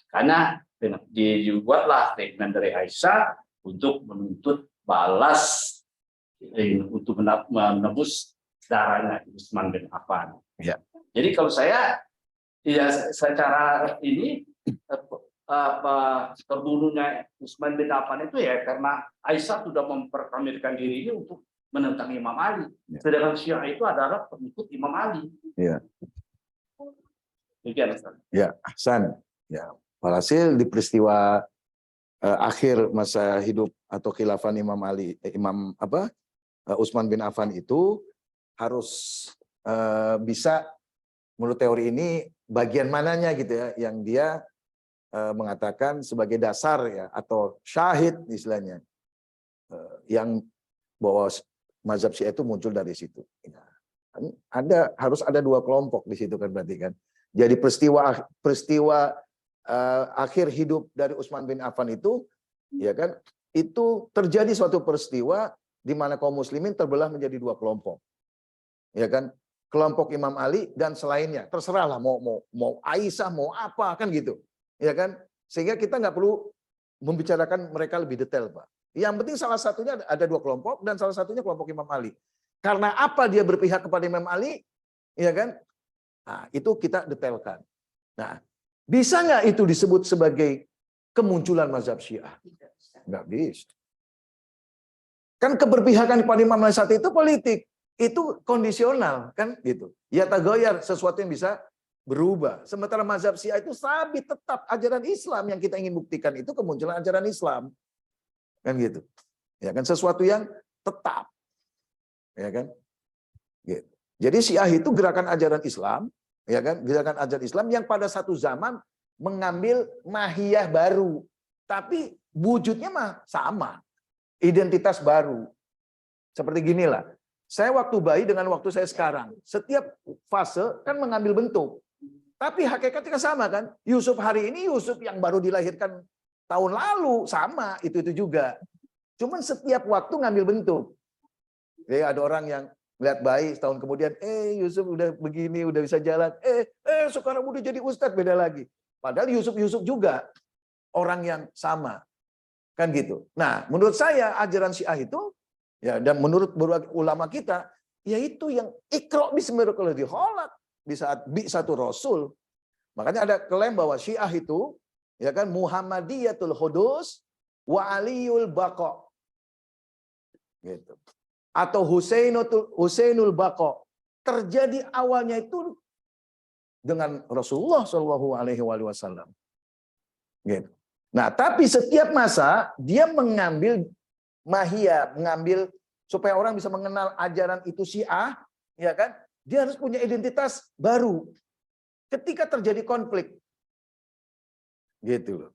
Karena dibuatlah statement dari Aisyah untuk menuntut balas, untuk menebus darahnya Utsman bin Affan. Ya. Jadi kalau saya, ya secara ini terbunuhnya Utsman bin Affan itu ya karena Aisyah sudah memproklamirkan diri ini untuk menentang Imam Ali. Ya. Sedangkan Syiah itu adalah pengikut Imam Ali. Ya. Demikian, Ustaz. Ya, Ahsan. Ya, walhasil di peristiwa akhir masa hidup atau khilafah Utsman bin Affan itu harus bisa, menurut teori ini bagian mananya gitu ya yang dia mengatakan sebagai dasar ya atau syahid istilahnya yang bahwa mazhab Syiah itu muncul dari situ. Harus ada dua kelompok di situ kan berarti kan. Jadi peristiwa akhir hidup dari Utsman bin Affan itu, ya kan, itu terjadi suatu peristiwa di mana kaum muslimin terbelah menjadi dua kelompok, ya kan, kelompok Imam Ali dan selainnya, terserahlah mau Aisyah mau apa kan gitu, ya kan, sehingga kita nggak perlu membicarakan mereka lebih detail, Pak. Yang penting salah satunya ada dua kelompok dan salah satunya kelompok Imam Ali. Karena apa dia berpihak kepada Imam Ali, ya kan? Nah, itu kita detailkan. Nah, bisa nggak itu disebut sebagai kemunculan mazhab Syiah? Nggak bisa. Kan keberpihakan kepada Imam Ali saat itu politik, itu kondisional kan gitu. Ya tagoyar, sesuatu yang bisa berubah. Sementara mazhab Syiah itu sabit tetap ajaran Islam, yang kita ingin buktikan itu kemunculan ajaran Islam. Kan gitu. Ya kan, sesuatu yang tetap. Ya kan? Gitu. Jadi Syiah itu gerakan ajaran Islam, ya kan, gerakan ajaran Islam yang pada satu zaman mengambil mahiyah baru, tapi wujudnya mah sama, identitas baru. Seperti ginilah, saya waktu bayi dengan waktu saya sekarang, setiap fase kan mengambil bentuk, tapi hakikatnya sama kan. Yusuf hari ini Yusuf yang baru dilahirkan tahun lalu sama, itu juga. Cuman setiap waktu ngambil bentuk. Ya, ada orang yang lihat bayi setahun kemudian, Yusuf udah begini, udah bisa jalan, sekarang udah jadi ustadz, beda lagi. Padahal Yusuf juga orang yang sama, kan gitu. Nah, menurut saya ajaran Syiah itu, ya, dan menurut beberapa ulama kita, yaitu yang iqra bismillahirrahmanirrahim kholaq di saat satu Rasul. Makanya ada klaim bahwa Syiah itu, ya kan, Muhammadiyatul Hudus wa Aliyul Baqa, gitu. Atau Husainul Baqa, terjadi awalnya itu dengan Rasulullah Shallallahu Alaihi Wasallam. Gitu. Nah, tapi setiap masa dia mengambil mahiyah, mengambil supaya orang bisa mengenal ajaran itu Syiah, ya kan? Dia harus punya identitas baru. Ketika terjadi konflik, gitu loh.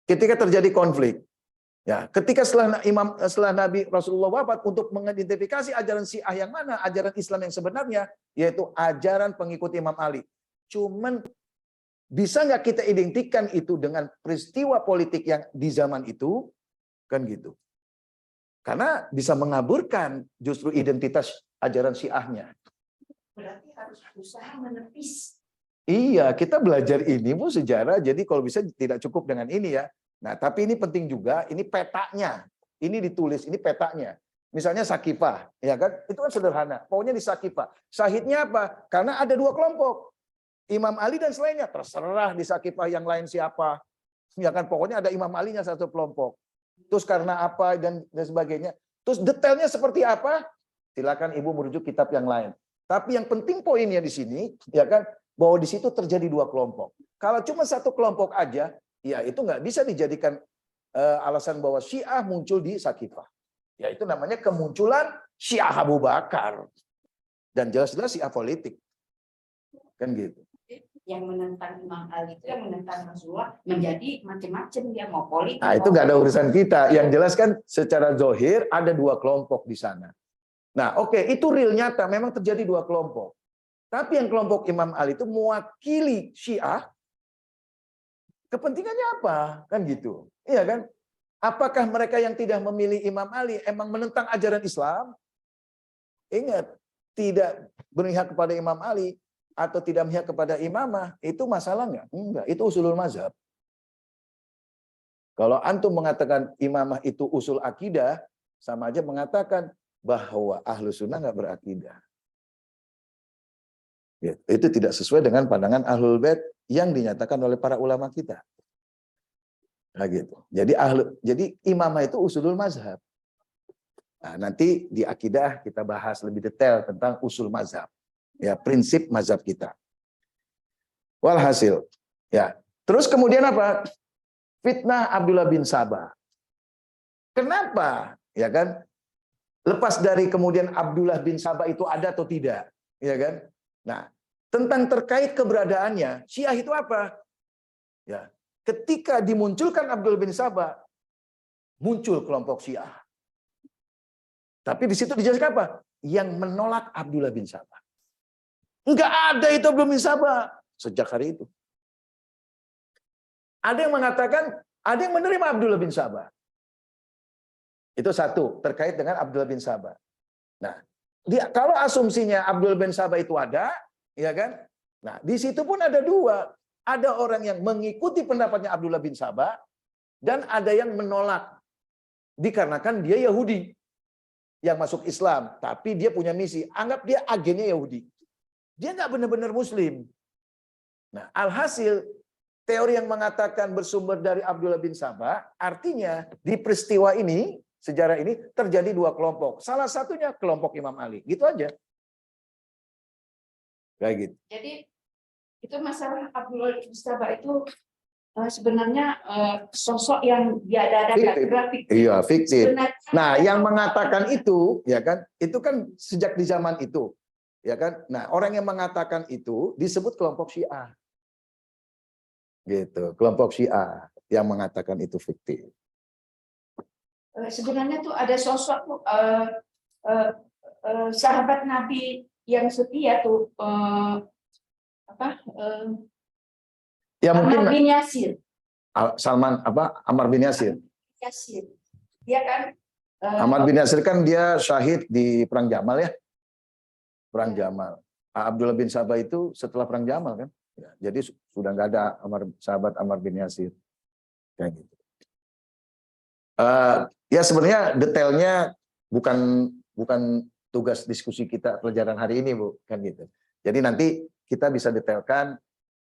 Ketika terjadi konflik. Ya, ketika setelah Nabi Rasulullah wafat, untuk mengidentifikasi ajaran Syiah yang mana, ajaran Islam yang sebenarnya, yaitu ajaran pengikut Imam Ali. Cuman bisa nggak kita identikan itu dengan peristiwa politik yang di zaman itu, kan gitu. Karena bisa mengaburkan justru identitas ajaran Syiahnya. Berarti harus usaha menepis. Iya, kita belajar ini Bu sejarah, jadi kalau bisa tidak cukup dengan ini ya. Nah, tapi ini penting juga, ini petanya. Ini ditulis, ini petanya. Misalnya Sakifah, ya kan? Itu kan sederhana. Pokoknya di Sakifah. Syahidnya apa? Karena ada dua kelompok. Imam Ali dan selainnya. Terserah di Sakifah yang lain siapa. Ya kan? Pokoknya ada Imam Alinya satu kelompok. Terus karena apa dan sebagainya. Terus detailnya seperti apa? Silakan Ibu merujuk kitab yang lain. Tapi yang penting poinnya di sini, ya kan? Bahwa di situ terjadi dua kelompok. Kalau cuma satu kelompok aja, ya itu nggak bisa dijadikan alasan bahwa Syiah muncul di Sakifah. Ya itu namanya kemunculan Syiah Abu Bakar. Dan jelas-jelas Syiah politik. Kan gitu. yang menentang Imam Ali itu, yang menentang Rasulullah, menjadi macam-macam, dia mau politik. Nah, itu nggak ada urusan kita. Yang jelas kan secara zohir ada dua kelompok di sana. Nah, oke, itu real nyata, memang terjadi dua kelompok. Tapi yang kelompok Imam Ali itu mewakili Syiah, kepentingannya apa? Kan gitu. Iya kan? Apakah mereka yang tidak memilih Imam Ali emang menentang ajaran Islam? Ingat, tidak berpihak kepada Imam Ali atau tidak memihak kepada imamah, itu masalah nggak? Enggak, itu usulul mazhab. Kalau antum mengatakan imamah itu usul akidah, sama aja mengatakan bahwa ahlu sunnah nggak berakidah. Ya, itu tidak sesuai dengan pandangan ahlul bait yang dinyatakan oleh para ulama kita. Nah, gitu. Jadi imamah itu usulul mazhab. Nah, nanti di akidah kita bahas lebih detail tentang usul mazhab. Ya, prinsip mazhab kita. Walhasil, ya. Terus kemudian apa? Fitnah Abdullah bin Sabah. Kenapa? Ya kan? Lepas dari kemudian Abdullah bin Sabah itu ada atau tidak, ya kan? Nah, tentang terkait keberadaannya, Syiah itu apa? Ya, ketika dimunculkan Abdullah bin Sabah, muncul kelompok Syiah. Tapi di situ dijelaskan apa? Yang menolak Abdullah bin Sabah. Enggak ada itu Abdullah bin Sabah sejak hari itu. Ada yang mengatakan, ada yang menerima Abdullah bin Sabah. Itu satu, terkait dengan Abdullah bin Sabah. Nah, kalau asumsinya Abdullah bin Sabah itu ada, ya kan? Nah, di situ pun ada dua. Ada orang yang mengikuti pendapatnya Abdullah bin Sabah, dan ada yang menolak. Dikarenakan dia Yahudi yang masuk Islam, tapi dia punya misi. Anggap dia agennya Yahudi. Dia nggak benar-benar Muslim. Nah, alhasil teori yang mengatakan bersumber dari Abdullah bin Sabah, artinya di peristiwa ini, sejarah ini terjadi dua kelompok. Salah satunya kelompok Imam Ali. Gitu aja. Kayak gitu. Jadi itu masalah Abdullah bin Sabah itu sebenarnya sosok yang diada-adakan, grafik. Iya, fiktif. Sebenarnya, Nah, yang mengatakan itu, ya kan, itu kan sejak di zaman itu, ya kan. Nah, orang yang mengatakan itu disebut kelompok Syiah, gitu. Kelompok Syiah yang mengatakan itu fiktif. sebenarnya tuh ada sosok sahabat Nabi yang setia tuh Ya mungkin Ammar bin Yasir. Ammar bin Yasir. Yasir. Dia kan Ammar bin Yasir kan dia syahid di perang Jamal ya. Perang Jamal. Abdullah bin Sabah itu setelah perang Jamal kan. Ya, jadi sudah nggak ada sahabat Ammar bin Yasir. Kayak gitu. Ya sebenarnya detailnya bukan tugas diskusi kita pelajaran hari ini, Bu, kan gitu. Jadi nanti kita bisa detailkan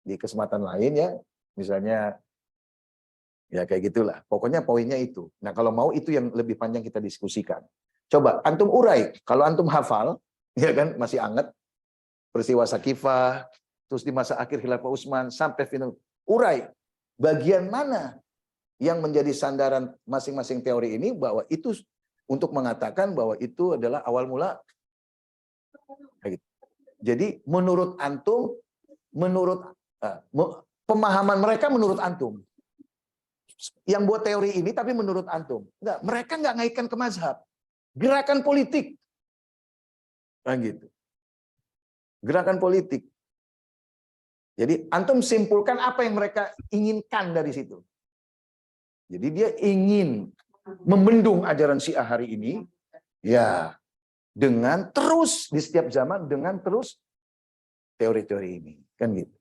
di kesempatan lain ya, misalnya ya kayak gitulah. Pokoknya poinnya itu. Nah, kalau mau itu yang lebih panjang kita diskusikan. Coba antum urai, kalau antum hafal, ya kan masih anget peristiwa Sakifah, terus di masa akhir Khilafah Utsman sampai final, urai bagian mana yang menjadi sandaran masing-masing teori ini bahwa itu untuk mengatakan bahwa itu adalah awal mula. Jadi menurut antum, pemahaman mereka menurut antum. Yang buat teori ini tapi menurut antum. Enggak, mereka enggak ngaitkan ke mazhab. Gerakan politik. Nah, gitu. Gerakan politik. Jadi antum simpulkan apa yang mereka inginkan dari situ. Jadi dia ingin membendung ajaran Syiah hari ini, ya dengan terus di setiap zaman dengan terus teori-teori ini, kan gitu.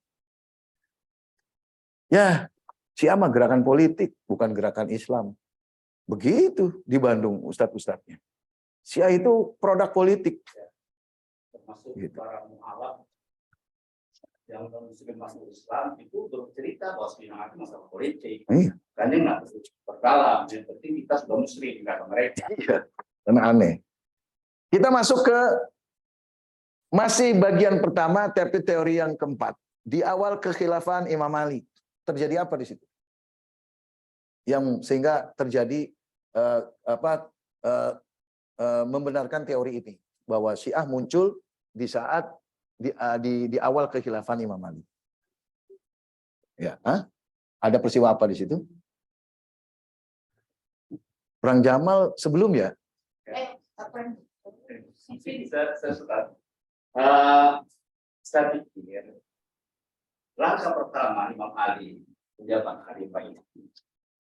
Ya, Syiah mah gerakan politik, bukan gerakan Islam. Begitu di Bandung ustadz-ustadznya. Syiah itu produk politik. Termasuk Gitu. para mu'alaf yang muslim masuk Islam itu bercerita bahwa Syiah itu masalah politik. Iya. Karena nggak berdalam, yang penting kita sudah muslim, kata mereka. Iya, karena aneh. Kita masuk ke masih bagian pertama, tapi teori yang keempat. Di awal kekhilafahan Imam Ali, terjadi apa di situ? Yang sehingga terjadi membenarkan teori ini bahwa Syiah muncul di saat di awal kekhilafahan Imam Ali. Ya, ada peristiwa apa di situ? Perang Jamal sebelum ya? Apa? Saya suka. Saya pikir langkah pertama Imam Ali menjabat khalifah ini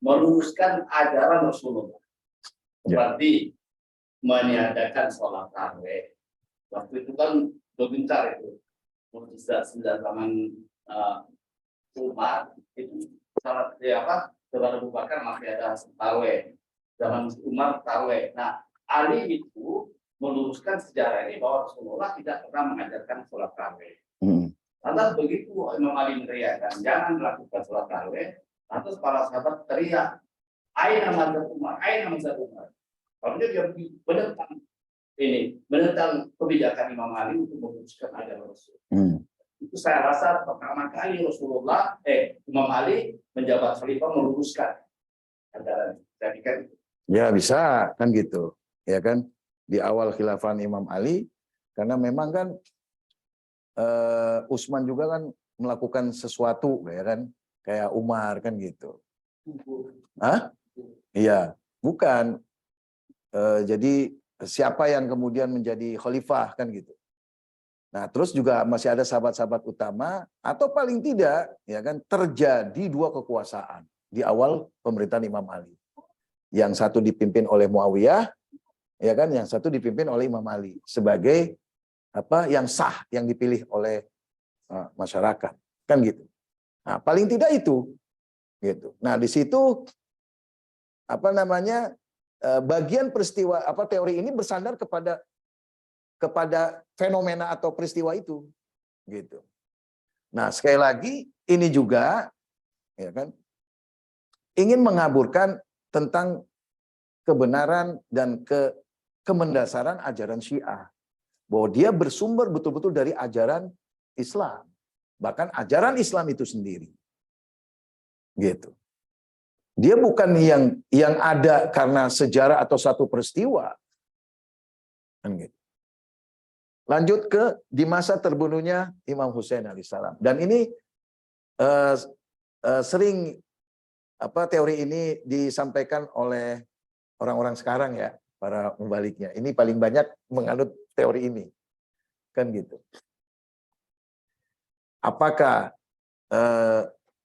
meluruskan ajaran Rasulullah seperti meniadakan sholat tarawih. Waktu itu kan bergencar itu sejak zaman Umar itu sholat zaman Abu Bakar masih ada tarawih, zaman Umar tarawih. Nah, Ali itu meluruskan sejarah ini bahwa Rasulullah tidak pernah mengajarkan sholat tarawih. Lantas begitu Imam Ali meneriakkan jangan melakukan sholat tarawih, lantas para sahabat teriak, aina mazhab Umar, aina mazhab Umar. Kalau dia menentang kebijakan Imam Ali untuk meluruskan ajaran Rasul. Itu saya rasa pertama kali Imam Ali menjabat khalifah meluruskan ajaran. Saya pikir ya bisa kan gitu, ya kan, di awal khilafah Imam Ali, karena memang kan Utsman juga kan melakukan sesuatu, ya kan, kayak Umar kan gitu. Iya, bukan. Jadi siapa yang kemudian menjadi khalifah kan gitu. Nah, terus juga masih ada sahabat-sahabat utama, atau paling tidak, ya kan, terjadi dua kekuasaan di awal pemerintahan Imam Ali. Yang satu dipimpin oleh Muawiyah, ya kan, yang satu dipimpin oleh Imam Ali sebagai yang sah, yang dipilih oleh masyarakat, kan gitu. Nah, paling tidak itu, gitu. Nah, di situ bagian peristiwa teori ini bersandar kepada fenomena atau peristiwa itu, gitu. Nah, sekali lagi ini juga, ya kan, ingin mengaburkan tentang kebenaran dan kemendasaran ajaran Syiah. Bahwa dia bersumber betul-betul dari ajaran Islam. Bahkan ajaran Islam itu sendiri. Gitu. Dia bukan yang ada karena sejarah atau satu peristiwa. Kan gitu. Lanjut ke di masa terbunuhnya Imam Husain alaihissalam. Dan ini sering teori ini disampaikan oleh orang-orang sekarang ya, para membaliknya. Ini paling banyak menganut teori ini. Kan gitu. Apakah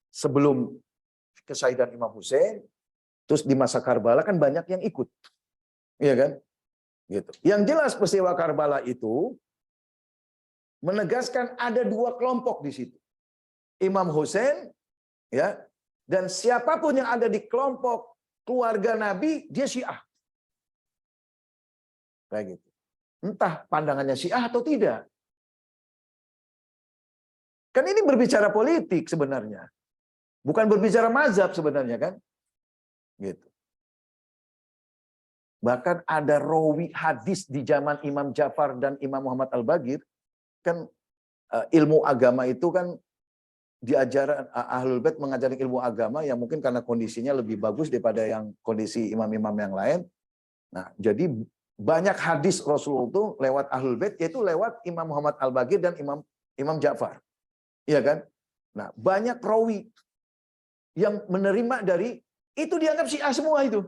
sebelum kesahidan Imam Husain, terus di masa Karbala kan banyak yang ikut. Iya kan? Gitu. Yang jelas peristiwa Karbala itu menegaskan ada dua kelompok di situ. Imam Husain, ya, dan siapapun yang ada di kelompok keluarga Nabi, dia Syiah. Kayak gitu. Entah pandangannya Syiah atau tidak. Kan ini berbicara politik sebenarnya. Bukan berbicara mazhab sebenarnya kan. Gitu. Bahkan ada rawi hadis di zaman Imam Ja'far dan Imam Muhammad Al-Baqir. Kan ilmu agama itu kan diajar Ahlul Bait mengajari ilmu agama yang mungkin karena kondisinya lebih bagus daripada yang kondisi imam-imam yang lain. Nah, jadi banyak hadis Rasulullah itu lewat Ahlul Bait, yaitu lewat Imam Muhammad Al-Baqir dan Imam Ja'far. Iya kan? Nah, banyak rawi yang menerima dari itu dianggap Syiah semua itu.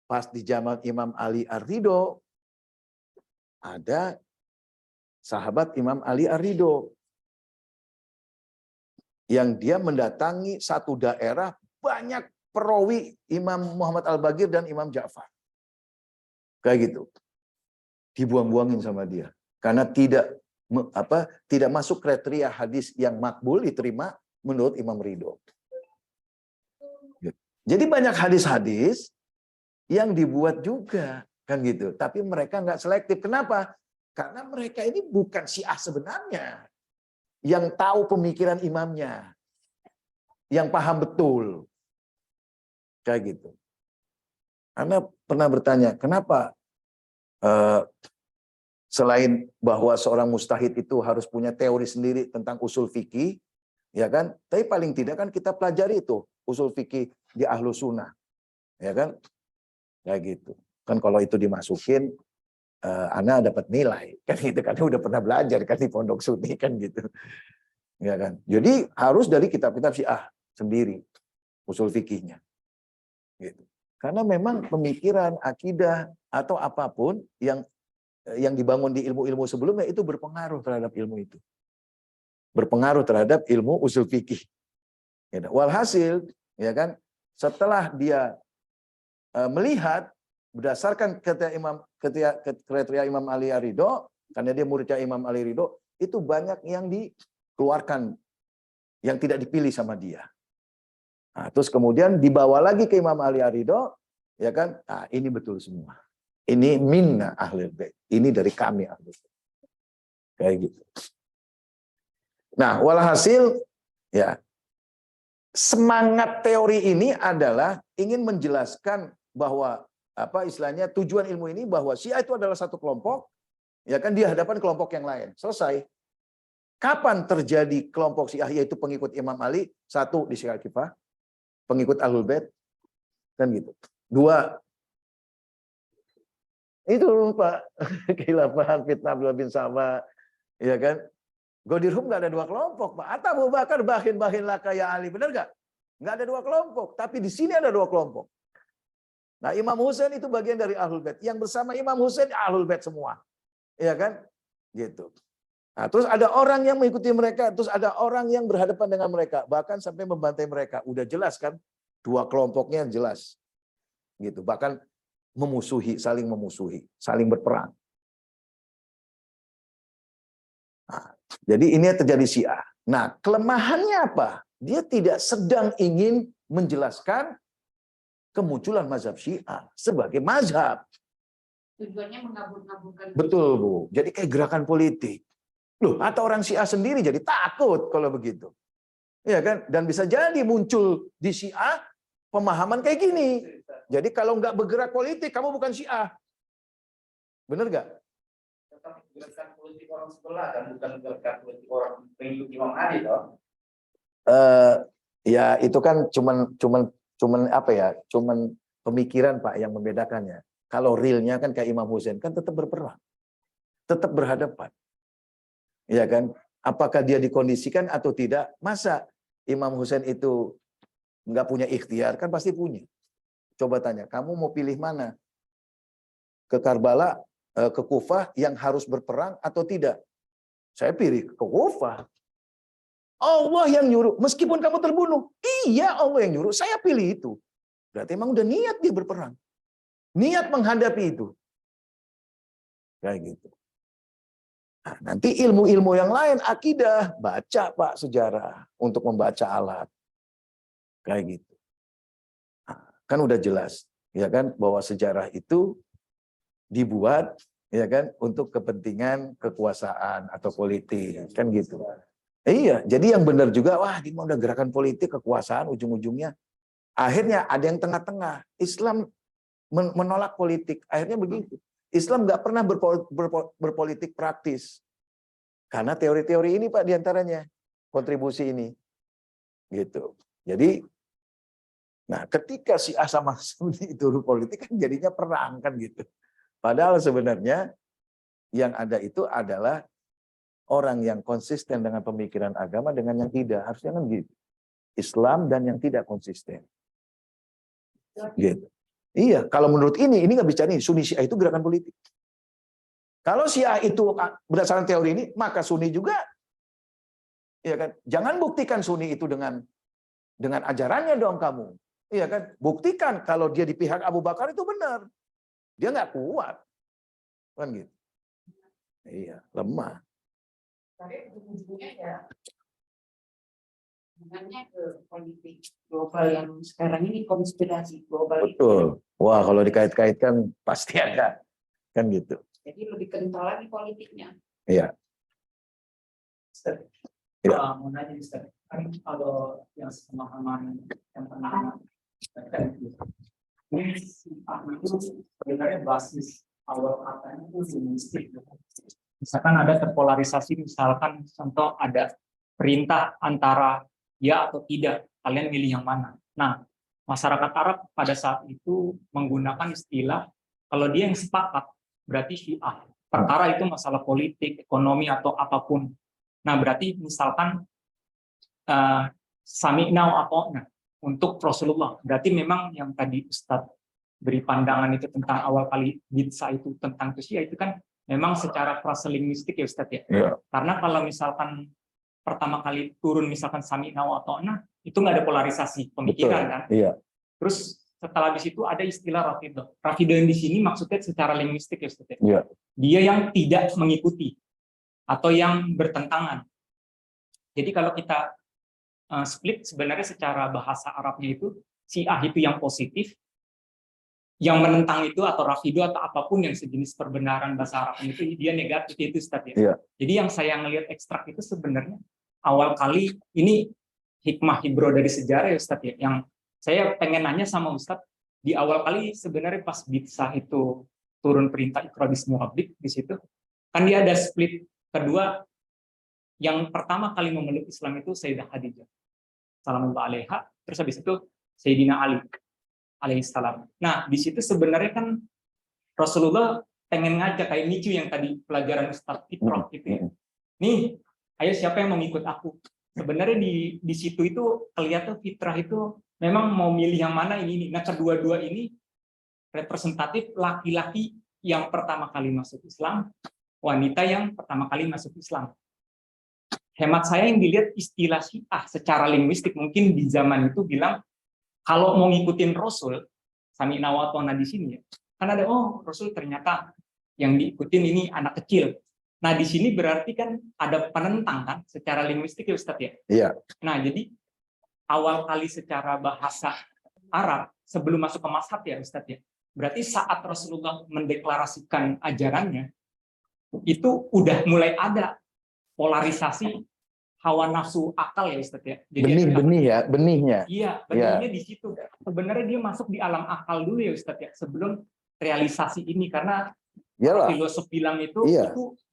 Pas di zaman Imam Ali Ar-Ridho ada sahabat Imam Ali Ar-Ridho yang dia mendatangi satu daerah banyak perawi Imam Muhammad Al-Baqir dan Imam Ja'far. Kayak gitu. Dibuang-buangin sama dia karena tidak masuk kriteria hadis yang makbul diterima menurut Imam Ridho. Jadi banyak hadis-hadis yang dibuat juga kan gitu, tapi mereka nggak selektif. Kenapa? Karena mereka ini bukan Syiah sebenarnya, yang tahu pemikiran imamnya, yang paham betul, kayak gitu. Anda pernah bertanya, kenapa selain bahwa seorang mujtahid itu harus punya teori sendiri tentang usul fikih, ya kan? Tapi paling tidak kan kita pelajari itu usul fikih di Ahlus Sunnah, ya kan? Kayak gitu. Kan kalau itu dimasukin, Anda dapat nilai, kan gitu kan? Udah pernah belajar kan di Pondok Sunni kan gitu. Ya kan? Jadi harus dari kitab-kitab Syiah sendiri usul fikihnya. Gitu. Karena memang pemikiran, akidah atau apapun yang dibangun di ilmu-ilmu sebelumnya itu berpengaruh terhadap ilmu itu. Berpengaruh terhadap ilmu usul fikih. Ya, walhasil, ya kan, setelah dia melihat berdasarkan kriteria Imam Ali Ridho, karena dia muridnya Imam Ali Ridho, itu banyak yang dikeluarkan, yang tidak dipilih sama dia. Nah, terus kemudian dibawa lagi ke Imam Ali Ridho, ya kan? Nah, ini betul semua. Ini minna ahlul bait. Ini dari kami ahlul bait. Kayak gitu. Nah, walhasil ya semangat teori ini adalah ingin menjelaskan bahwa apa istilahnya tujuan ilmu ini bahwa Syiah itu adalah satu kelompok, ya kan, di hadapan kelompok yang lain. Selesai. Kapan terjadi kelompok Syiah yaitu pengikut Imam Ali? Satu, di Syiah Kifah, pengikut Ahlul Bait, kan gitu. Dua, itu Pak, khilafah fitnah Abdullah bin Saba, ya kan? Godirhum nggak ada dua kelompok, Pak. Atau Abu Bakar bahin laka ya Ali, benar nggak? Nggak ada dua kelompok, tapi di sini ada dua kelompok. Nah, Imam Husain itu bagian dari Ahlul Bait. Yang bersama Imam Husain Ahlul Bait semua, ya kan? Gitu. Nah, terus ada orang yang mengikuti mereka, terus ada orang yang berhadapan dengan mereka, bahkan sampai membantai mereka. Udah jelas kan? Dua kelompoknya jelas. Gitu. Bahkan memusuhi, saling berperang. Nah, jadi ini terjadi Syiah. Nah, kelemahannya apa? Dia tidak sedang ingin menjelaskan kemunculan mazhab Syiah sebagai mazhab. Tujuannya mengabur-ngaburkan. Betul, Bu. Jadi kayak gerakan politik. Loh, atau orang Syiah sendiri jadi takut kalau begitu. Ya kan? Dan bisa jadi muncul di Syiah pemahaman kayak gini. Jadi kalau nggak bergerak politik, kamu bukan Syiah. Bener nggak? Tetap gerakan politik orang sebelah dan bukan gerakan politik orang pengikut Imam Ali toh. Ya itu kan cuman apa ya? Cuman pemikiran Pak yang membedakannya. Kalau realnya kan kayak Imam Husain kan tetap berperang. Tetap berhadapan. Ya kan? Apakah dia dikondisikan atau tidak? Masa Imam Husain itu nggak punya ikhtiar? Kan pasti punya. Coba tanya, kamu mau pilih mana? Ke Karbala, ke Kufah yang harus berperang atau tidak? Saya pilih ke Kufah. Allah yang nyuruh, meskipun kamu terbunuh. Iya, Allah yang nyuruh, saya pilih itu. Berarti emang udah niat dia berperang. Niat menghadapi itu. Kayak gitu. Nah, nanti ilmu-ilmu yang lain, akidah, baca Pak sejarah untuk membaca alat. Kayak gitu. Nah, kan udah jelas, ya kan, bahwa sejarah itu dibuat, ya kan, untuk kepentingan kekuasaan atau politik, kan gitu. Iya, jadi yang benar juga, wah ini udah gerakan politik, kekuasaan, ujung-ujungnya. Akhirnya ada yang tengah-tengah. Islam menolak politik, akhirnya begitu. Islam nggak pernah berpolitik praktis. Karena teori-teori ini Pak diantaranya. Kontribusi ini. Gitu. Jadi, nah ketika Syiah sama Sunni itu politik kan jadinya perang kan gitu. Padahal sebenarnya yang ada itu adalah orang yang konsisten dengan pemikiran agama dengan yang tidak. Harusnya kan gitu. Islam dan yang tidak konsisten. Gitu. Iya, kalau menurut ini nggak bicara nih, Sunni Syiah itu gerakan politik. Kalau Syiah itu berdasarkan teori ini, maka Sunni juga, iya kan? Jangan buktikan Sunni itu dengan ajarannya dong kamu, iya kan? Buktikan kalau dia di pihak Abu Bakar itu benar, dia nggak kuat, kan gitu. Iya, lemah. Tapi ujung-ujungnya ya hubungannya ke politik global yang sekarang ini konspirasi global. Betul. Wah, kalau dikait-kaitkan pasti ada. Kan gitu. Jadi lebih kental lagi politiknya. Iya. Mau nanya Ustaz, kan kalau yang pemahaman yang pernah ini itu sebenarnya basis awal katanya itu humanistik. Misalkan ada terpolarisasi, misalkan contoh ada perintah antara ya atau tidak, kalian milih yang mana. Nah, masyarakat Arab pada saat itu menggunakan istilah, kalau dia yang sepakat, berarti Syiah. Perkara itu masalah politik, ekonomi, atau apapun. Nah, berarti misalkan sami'na wa ata'na untuk Rasulullah. Berarti memang yang tadi Ustadz beri pandangan itu tentang awal kali bid'ah itu tentang Syiah itu kan memang secara frase linguistik ya Ustadz ya. Iya. Karena kalau misalkan pertama kali turun misalkan sami'na wa ata'na itu nggak ada polarisasi pemikiran kan. Iya. Terus setelah di situ ada istilah Rafidah. Rafidah yang di sini maksudnya secara linguistik ya Ustadz ya. Iya. Dia yang tidak mengikuti atau yang bertentangan. Jadi kalau kita split sebenarnya secara bahasa Arabnya itu Syiah itu yang positif, yang menentang itu atau Rafidah atau apapun yang sejenis perbenaran bahasa Arabnya itu dia negatif itu Ustaz ya. Iya. Jadi yang saya ngelihat ekstrak itu sebenarnya awal kali ini hikmah hibro dari sejarah ya Ustaz ya. Yang saya pengen nanya sama Ustaz di awal kali sebenarnya pas bid'ah itu turun perintah Iqra bismi rabbik di situ kan dia ada split kedua. Yang pertama kali memeluk Islam itu Sayyidah Khadijah salamullah alaiha, terus habis itu Sayyidina Ali alaihissalam. Nah, di situ sebenarnya kan Rasulullah pengen ngajak kayak Nicu yang tadi pelajaran Ustaz Fitrah gitu ya. Nih, ayo siapa yang mau ngikut aku? Sebenarnya di situ itu kelihatan fitrah itu memang mau milih yang mana ini. Nah, kedua-dua ini representatif laki-laki yang pertama kali masuk Islam, wanita yang pertama kali masuk Islam. Hemat saya yang dilihat istilah Syiah secara linguistik mungkin di zaman itu bilang kalau mau ngikutin Rasul, sami'na wa ata'na di sini ya. Kan ada Rasul ternyata yang diikutin ini anak kecil. Nah, di sini berarti kan ada penentang kan secara linguistik ya Ustaz ya. Iya. Nah, jadi awal kali secara bahasa Arab sebelum masuk ke mazhab ya Ustaz ya. Berarti saat Rasulullah mendeklarasikan ajarannya itu udah mulai ada polarisasi hawa nafsu akal ya Ustaz ya. Jadi Benih ya, benihnya. iya, benihnya di situ. Sebenarnya dia masuk di alam akal dulu ya Ustaz ya, sebelum realisasi ini karena Iyalah. filosof bilang itu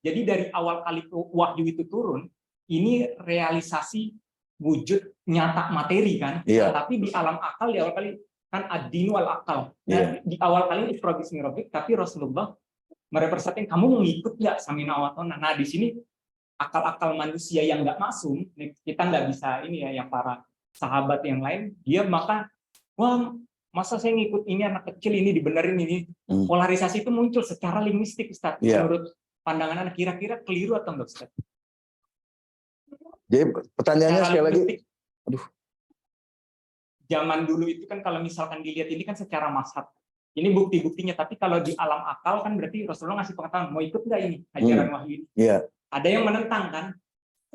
jadi dari awal kali wahyu itu turun, ini realisasi wujud nyata materi kan. Iya. Tapi di alam akal di awal kali kan ad-dinu wal akal. Nah, di awal kali Iqra bismi rabbik, tapi Rasulullah merepresentasikan kamu mau ngikut nggak sami'na wa ata'na. Nah, di sini akal-akal manusia yang nggak masuk, kita nggak bisa ini ya, yang para sahabat yang lain, dia maka, wah masa saya ngikut ini anak kecil ini dibenerin ini. Polarisasi itu muncul secara linguistik Ustaz. Menurut pandangan Anda kira-kira keliru atau enggak Ustaz? Jadi pertanyaannya sekali lagi, zaman dulu itu kan kalau misalkan dilihat ini kan secara mazhab. Ini bukti-buktinya, tapi kalau di alam akal kan berarti Rasulullah ngasih pengetahuan, mau ikut nggak ini ajaran wahyu ini? Iya. Ada yang menentang kan?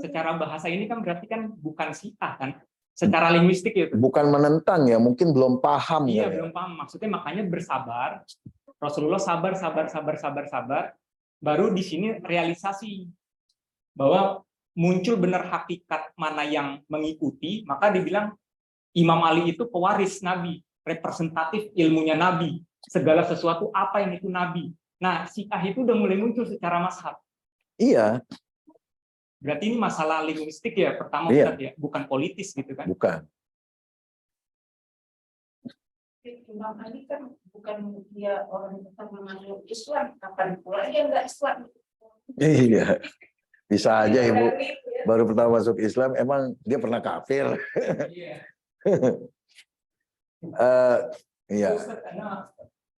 Secara bahasa ini kan berarti kan bukan Syiah kan? Secara linguistik ya. Bukan menentang ya, mungkin belum paham. Iya, ya. belum paham. Maksudnya makanya bersabar. Rasulullah sabar. Baru di sini realisasi bahwa muncul benar hakikat mana yang mengikuti, maka dibilang Imam Ali itu pewaris Nabi, representatif ilmunya Nabi. Segala sesuatu apa yang itu Nabi. Nah, Syiah itu udah mulai muncul secara mazhab. Iya. Berarti ini masalah linguistik ya pertama Ustaz ya, bukan politis gitu kan? Bukan. Imam Ali kan bukan dia orang pertama masuk Islam, kapan pula dia nggak Islam? Iya. Bisa aja Ibu baru pertama masuk Islam, emang dia pernah kafir. Iya. Iya.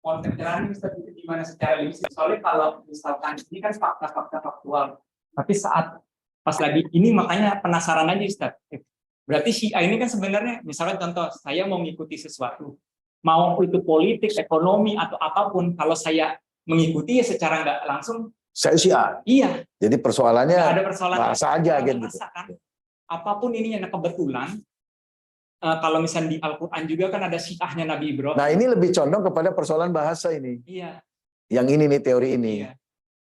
Konteks terakhir Ustaz itu gimana secara linguistik? Soalnya kalau misalkan ini kan fakta-fakta faktual, tapi saat pas lagi ini makanya penasaran aja Ustaz. Berarti Syiah ini kan sebenarnya misalnya contoh saya mau mengikuti sesuatu, mau itu politik, ekonomi atau apapun, kalau saya mengikuti ya secara nggak langsung saya Syiah. Iya. Jadi persoalannya nggak ada persoalan bahasa aja gitu. Kan? Apapun ininya, nah kebetulan kalau misalnya di Al-Quran juga kan ada Syiahnya Nabi Ibrahim. Nah ini lebih condong kepada persoalan bahasa ini. Iya. Yang ini nih teori ini. Iya.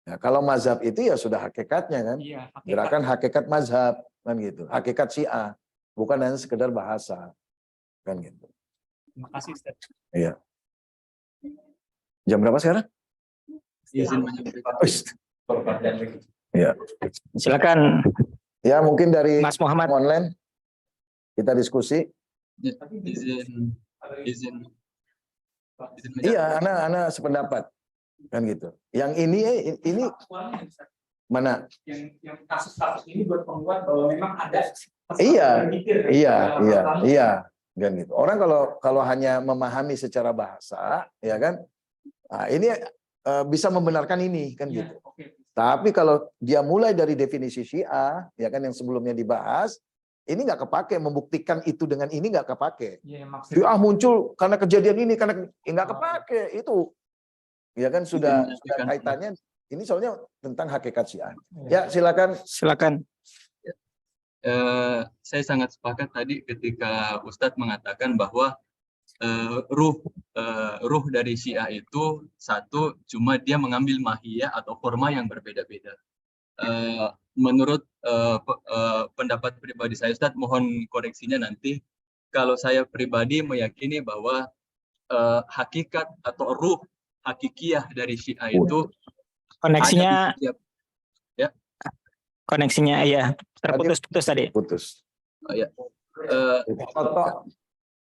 Nah, kalau mazhab itu ya sudah hakikatnya kan. Iya, hakikat. Gerakan hakikat mazhab kan gitu. Hakikat Syiah. Bukan hanya sekedar bahasa. Kan gitu. Terima kasih Ustaz. Iya. Jam berapa sekarang? Izin Iya. Silakan Ya mungkin dari Mas Muhammad. online kita diskusi. izin Iya, anak sependapat kan gitu. Yang ini Faktualnya, Ustaz, mana? yang kasus-kasus ini buat penguat bahwa memang ada Iya, kan gitu. Orang kalau hanya memahami secara bahasa, ya kan, nah, ini bisa membenarkan ini, kan gitu. Tapi kalau dia mulai dari definisi Syiah, ya kan yang sebelumnya dibahas, ini nggak kepake, membuktikan itu dengan ini nggak kepake. Syiah muncul karena kejadian ini, karena nggak kepake itu, ya kan sudah kaitannya. Ini soalnya tentang hakikat Syiah. Ya silakan. Saya sangat sepakat tadi ketika Ustadz mengatakan bahwa ruh dari Syiah itu satu, cuma dia mengambil mahiyah atau forma yang berbeda-beda. Menurut pendapat pribadi saya, Ustadz, mohon koreksinya nanti. Kalau saya pribadi meyakini bahwa hakikat atau ruh hakikiyah dari Syiah itu Koneksinya, ya. Koneksinya ya terputus-putus tadi. Putus. Oh, ya.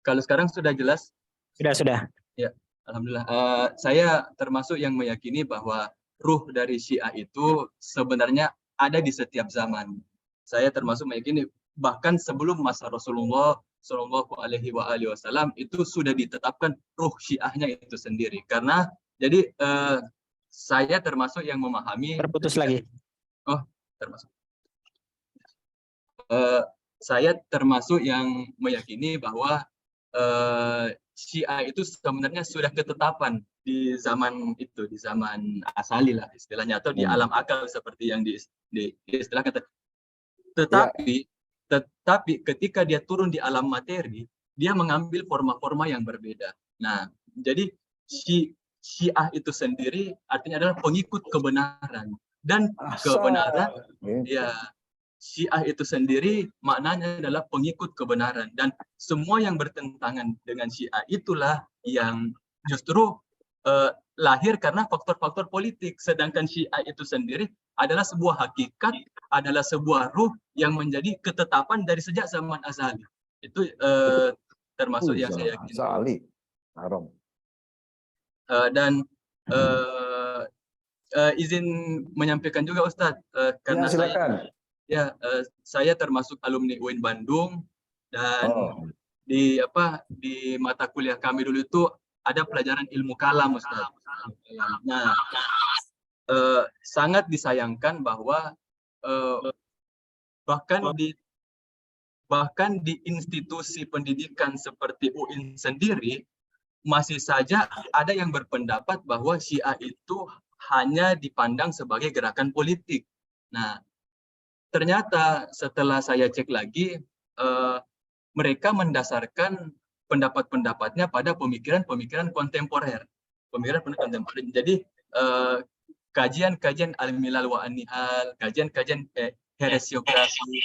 Kalau sekarang sudah jelas? Sudah. Ya, alhamdulillah. Saya termasuk yang meyakini bahwa ruh dari Syiah itu sebenarnya ada di setiap zaman. Saya termasuk meyakini bahkan sebelum masa Rasulullah Shallallahu Alaihi Wasallam itu sudah ditetapkan ruh Syiahnya itu sendiri. Karena jadi saya termasuk yang memahami. Terputus lagi. Oh, termasuk. Saya termasuk yang meyakini bahwa Syiah itu sebenarnya sudah ketetapan di zaman itu, di zaman asali lah istilahnya, atau di alam akal seperti yang diistilahkan. Tetapi ketika dia turun di alam materi, dia mengambil forma-forma yang berbeda. Nah, jadi Syiah itu sendiri artinya adalah pengikut kebenaran, dan kebenaran ya. Syiah itu sendiri maknanya adalah pengikut kebenaran, dan semua yang bertentangan dengan Syiah itulah yang justru lahir karena faktor-faktor politik. Sedangkan Syiah itu sendiri adalah sebuah hakikat, adalah sebuah ruh yang menjadi ketetapan dari sejak zaman azali. Itu termasuk yang saya yakini. Azali. Haram. Dan izin menyampaikan juga Ustadz, karena silakan. Saya termasuk alumni UIN Bandung, dan di mata kuliah kami dulu itu ada pelajaran ilmu kalam, Ustaz. Nah, sangat disayangkan bahwa bahkan di institusi pendidikan seperti UIN sendiri masih saja ada yang berpendapat bahwa Syiah itu hanya dipandang sebagai gerakan politik. Nah, ternyata setelah saya cek lagi, mereka mendasarkan pendapat-pendapatnya pada pemikiran-pemikiran kontemporer. Jadi kajian-kajian al-milal wa an-nihal, kajian-kajian heresiografi,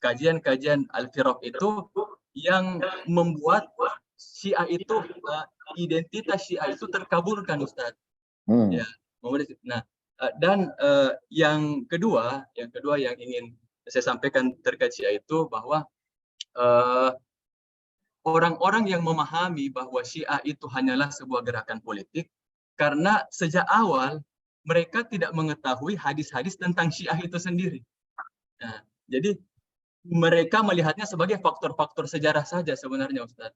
kajian-kajian al-firaq itu yang membuat Syiah itu, identitas Syiah itu terkaburkan, Ustaz. Ya, nah, dan yang kedua yang ingin saya sampaikan terkait Syiah itu bahwa orang-orang yang memahami bahwa Syiah itu hanyalah sebuah gerakan politik, karena sejak awal mereka tidak mengetahui hadis-hadis tentang Syiah itu sendiri. Nah, jadi mereka melihatnya sebagai faktor-faktor sejarah saja sebenarnya, Ustaz.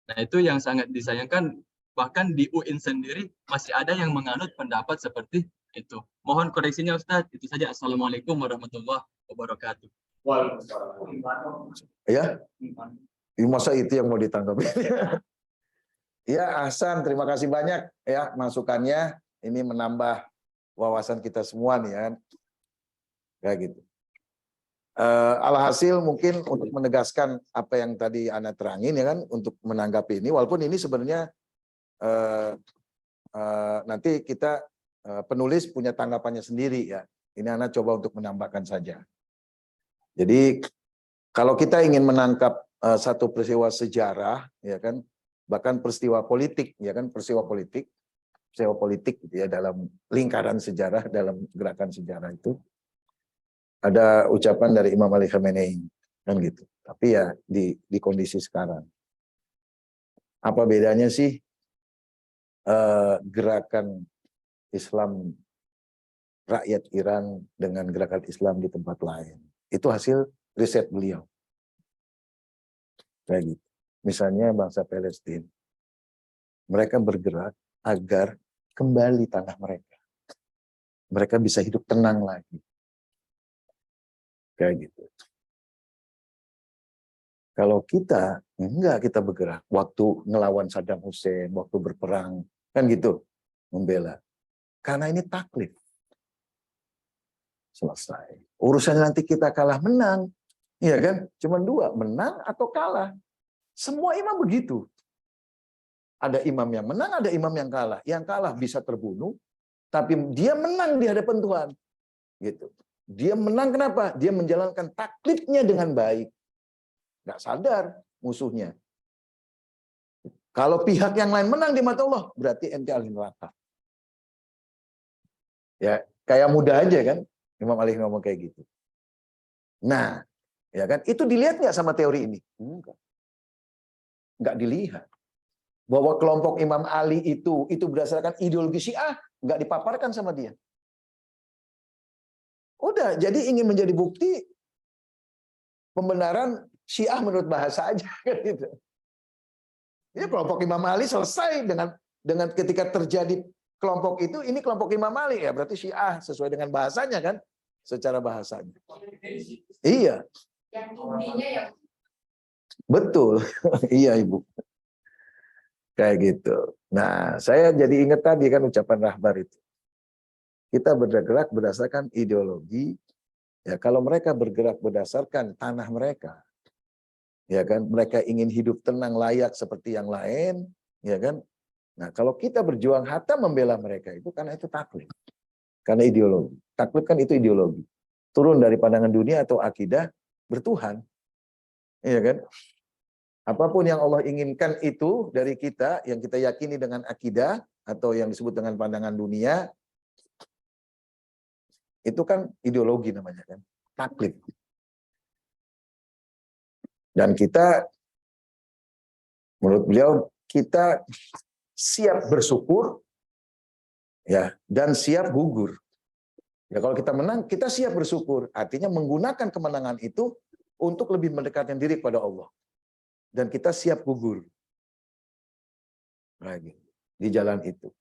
Nah, itu yang sangat disayangkan. Bahkan di UIN sendiri masih ada yang menganut pendapat seperti itu. Mohon koreksinya, Ustaz. Itu saja. Assalamualaikum warahmatullahi wabarakatuh. Ya, masa itu yang mau ditanggapi? Ya, Ahsan, terima kasih banyak ya masukannya. Ini menambah wawasan kita semua nih kan. Kayak gitu. Alhasil mungkin untuk menegaskan apa yang tadi Ana terangin ya kan, untuk menanggapi ini, walaupun ini sebenarnya nanti kita penulis punya tanggapannya sendiri ya. Ini Ana coba untuk menambahkan saja. Jadi kalau kita ingin menangkap satu peristiwa sejarah ya kan, bahkan peristiwa politik ya kan, peristiwa politik gitu ya, dalam lingkaran sejarah, dalam gerakan sejarah itu ada ucapan dari Imam Ali Khamenei kan gitu. Tapi ya di kondisi sekarang, apa bedanya sih gerakan Islam rakyat Iran dengan gerakan Islam di tempat lain? Itu hasil riset beliau. Kayak gitu. Misalnya bangsa Palestina, mereka bergerak agar kembali tanah mereka. Mereka bisa hidup tenang lagi. Kayak gitu. Kalau kita, enggak kita bergerak. Waktu ngelawan Saddam Hussein, waktu berperang, kan gitu, membela. Karena ini taklif. Selesai. Urusannya nanti kita kalah menang. Iya kan? Cuman dua, menang atau kalah. Semua imam begitu. Ada imam yang menang, ada imam yang kalah. Yang kalah bisa terbunuh, tapi dia menang di hadapan Tuhan. Gitu. Dia menang kenapa? Dia menjalankan taklifnya dengan baik. Nggak sadar musuhnya. Kalau pihak yang lain menang di mata Allah, berarti ente ahli neraka. Ya, kayak mudah aja kan, Imam Ali ngomong kayak gitu. Nah, ya kan, itu dilihat nggak sama teori ini? Enggak. Nggak dilihat. Bahwa kelompok Imam Ali itu berdasarkan ideologi Syiah, nggak dipaparkan sama dia. Udah, jadi ingin menjadi bukti pembenaran Syiah menurut bahasa aja kan gitu. Ya kelompok Imam Ali selesai dengan ketika terjadi kelompok itu, ini kelompok Imam Ali ya berarti Syiah sesuai dengan bahasanya kan, secara bahasanya. Iya. Yang intinya ya. Betul. Iya Ibu. Kayak gitu. Nah, saya jadi ingat tadi kan ucapan Rahbar itu. Kita bergerak berdasarkan ideologi. Ya, kalau mereka bergerak berdasarkan tanah mereka, ya kan, mereka ingin hidup tenang layak seperti yang lain, ya kan. Nah, kalau kita berjuang hatta membela mereka itu karena itu taklif, karena ideologi. Taklif kan itu ideologi, turun dari pandangan dunia atau akidah bertuhan, ya kan. Apapun yang Allah inginkan itu dari kita, yang kita yakini dengan akidah atau yang disebut dengan pandangan dunia, itu kan ideologi namanya kan, taklif. Dan kita, menurut beliau, kita siap bersyukur, ya, dan siap gugur. Ya kalau kita menang, kita siap bersyukur. Artinya menggunakan kemenangan itu untuk lebih mendekatkan diri kepada Allah. Dan kita siap gugur. Lagi di jalan itu.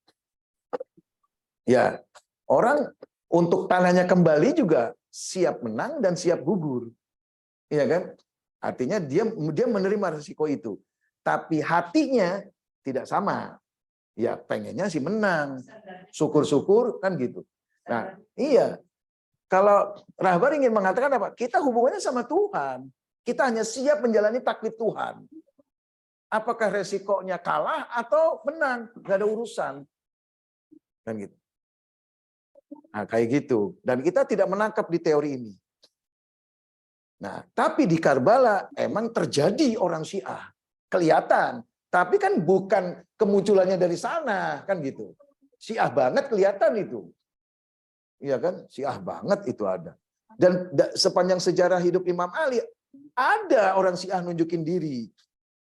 Ya, orang untuk tanahnya kembali juga siap menang dan siap gugur. Iya kan? Artinya dia menerima risiko itu. Tapi hatinya tidak sama. Ya pengennya sih menang. Syukur-syukur kan gitu. Nah, iya. Kalau Rahbar ingin mengatakan apa? Kita hubungannya sama Tuhan. Kita hanya siap menjalani taklif Tuhan. Apakah resikonya kalah atau menang? Gak ada urusan. Kan gitu. Nah, kayak gitu. Dan kita tidak menangkap di teori ini. Nah, tapi di Karbala emang terjadi orang Syiah. Kelihatan. Tapi kan bukan kemunculannya dari sana. Kan gitu. Syiah banget kelihatan itu. Iya kan? Syiah banget itu ada. Dan sepanjang sejarah hidup Imam Ali, ada orang Syiah nunjukin diri.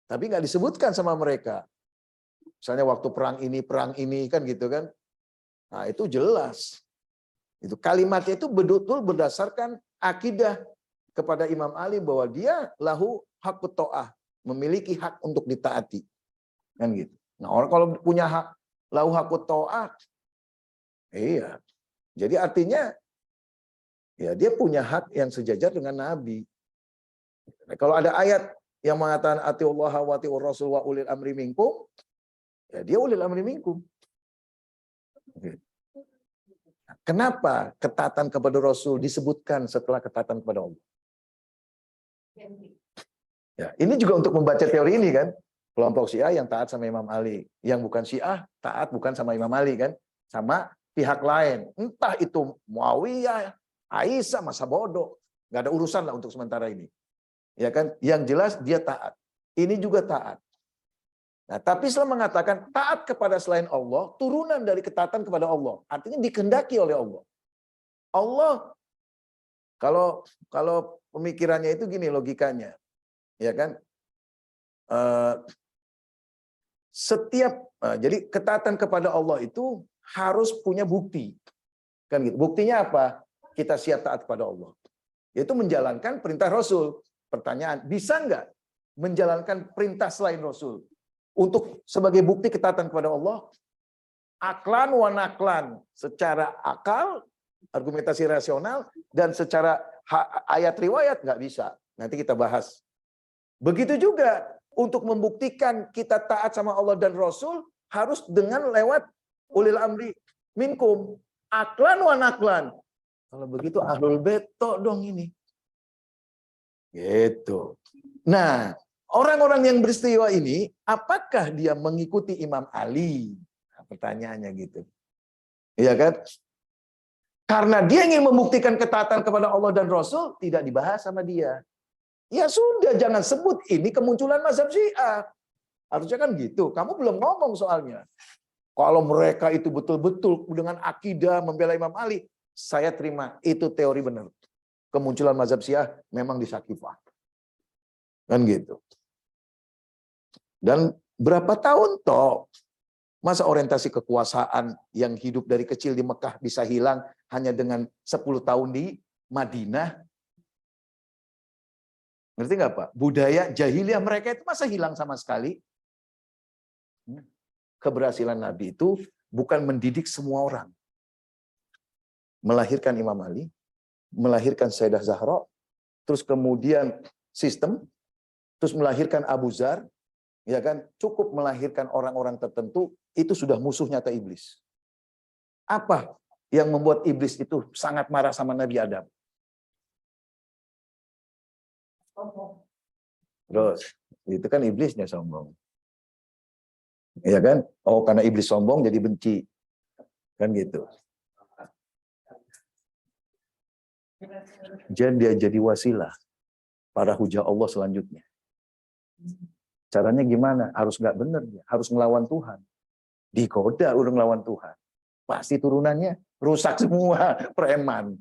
Tapi nggak disebutkan sama mereka. Misalnya waktu perang ini kan gitu kan. Nah itu jelas. Itu kalimatnya itu betul-betul berdasarkan akidah kepada Imam Ali bahwa dia lahu hakut ta'ah, memiliki hak untuk ditaati. Kan gitu. Nah, orang kalau punya hak lahu hakut ta'ah, iya. Jadi artinya ya dia punya hak yang sejajar dengan Nabi. Nah, kalau ada ayat yang mengatakan atiullaha wa atiur rasul wa ulil amri minkum, ya dia ulil amri minkum. Kenapa ketaatan kepada Rasul disebutkan setelah ketaatan kepada Allah? Ya, ini juga untuk membaca teori ini kan. Kelompok Syiah yang taat sama Imam Ali. Yang bukan Syiah, taat bukan sama Imam Ali kan. Sama pihak lain. Entah itu Muawiyah, Aisyah, masa bodoh. Nggak ada urusan lah untuk sementara ini. Ya kan? Yang jelas dia taat. Ini juga taat. Nah, tapi Islam mengatakan taat kepada selain Allah, turunan dari ketaatan kepada Allah. Artinya dikehendaki oleh Allah. Allah, kalau pemikirannya itu gini logikanya. Ya kan? Jadi ketaatan kepada Allah itu harus punya bukti. Kan gitu. Buktinya apa? Kita siap taat kepada Allah. yaitu menjalankan perintah Rasul. Pertanyaan, bisa nggak menjalankan perintah selain Rasul? Untuk sebagai bukti ketaatan kepada Allah, aklan wa naklan, secara akal, argumentasi rasional, dan secara ayat riwayat nggak bisa. Nanti kita bahas. Begitu juga untuk membuktikan kita taat sama Allah dan Rasul harus dengan lewat ulil amri minkum, aklan wa naklan. Kalau begitu ahlul bait dong ini. Gitu. Nah, orang-orang yang beristiwa ini, apakah dia mengikuti Imam Ali? Nah, pertanyaannya gitu. Iya kan? Karena dia ingin membuktikan ketaatan kepada Allah dan Rasul, tidak dibahas sama dia. Ya sudah, jangan sebut ini kemunculan mazhab Syiah. Harusnya kan gitu. Kamu belum ngomong soalnya. Kalau mereka itu betul-betul dengan akidah membela Imam Ali, saya terima. Itu teori benar. Kemunculan mazhab Syiah memang di Sakifah. Kan gitu. Dan berapa tahun toh masa orientasi kekuasaan yang hidup dari kecil di Mekah bisa hilang hanya dengan 10 tahun di Madinah? Ngerti nggak Pak? Budaya jahiliyah mereka itu masa hilang sama sekali? Keberhasilan Nabi itu bukan mendidik semua orang. Melahirkan Imam Ali, melahirkan Sayyidah Zahra, terus kemudian sistem, terus melahirkan Abu Dzar, ya kan? Cukup melahirkan orang-orang tertentu, itu sudah musuh nyata iblis. Apa yang membuat iblis itu sangat marah sama Nabi Adam? Terus, itu kan iblisnya sombong. Ya kan? Oh, karena iblis sombong jadi benci. Kan gitu. Dia jadi wasilah para hujah Allah selanjutnya. Caranya gimana? Harus nggak benar, harus ngelawan Tuhan. Digoda udah ngelawan Tuhan. Pasti turunannya rusak semua, preman,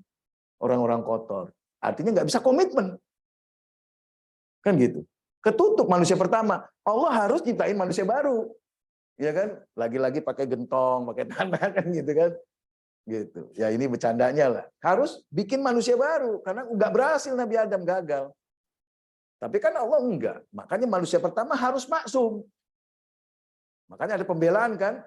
orang-orang kotor. Artinya nggak bisa komitmen. Kan gitu. Ketutup manusia pertama. Allah harus ciptain manusia baru. Ya kan? Lagi-lagi pakai gentong, pakai tanah kan gitu kan. Gitu. Ya ini bercandanya lah. Harus bikin manusia baru karena nggak berhasil Nabi Adam, gagal. Tapi kan Allah enggak. Makanya manusia pertama harus maksum. Makanya ada pembelaan kan.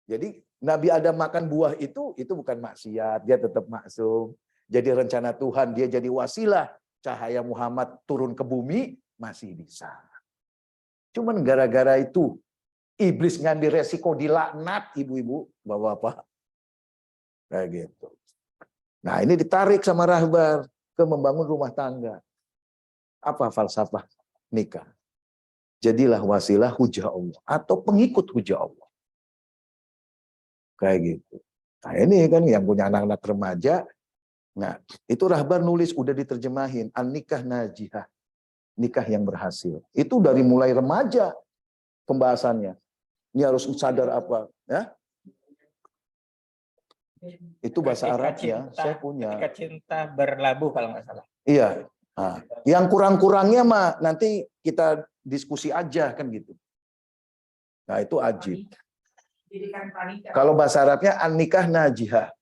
Jadi Nabi Adam makan buah itu bukan maksiat, dia tetap maksum. Jadi rencana Tuhan dia jadi wasilah cahaya Muhammad turun ke bumi masih bisa. Cuman gara-gara itu iblis ngambil resiko dilaknat ibu-ibu, bapak-bapak. Kayak gitu. Nah, ini ditarik sama Rahbar ke membangun rumah tangga. Apa falsafah nikah? Jadilah wasilah hujah Allah atau pengikut hujah Allah. Kayak gitu. Nah, ini kan yang punya anak-anak remaja. Nah, itu Rahbar nulis udah diterjemahin an-nikah najihah. Nikah yang berhasil. Itu dari mulai remaja pembahasannya. Ini harus sadar apa, ya? Itu bahasa Arabnya, saya punya. Ketika cinta berlabuh kalau nggak salah. Iya. Nah, yang kurang-kurangnya mah nanti kita diskusi aja kan gitu. Nah, itu ajib. Kalau bahasa Arabnya an-nikah najihah.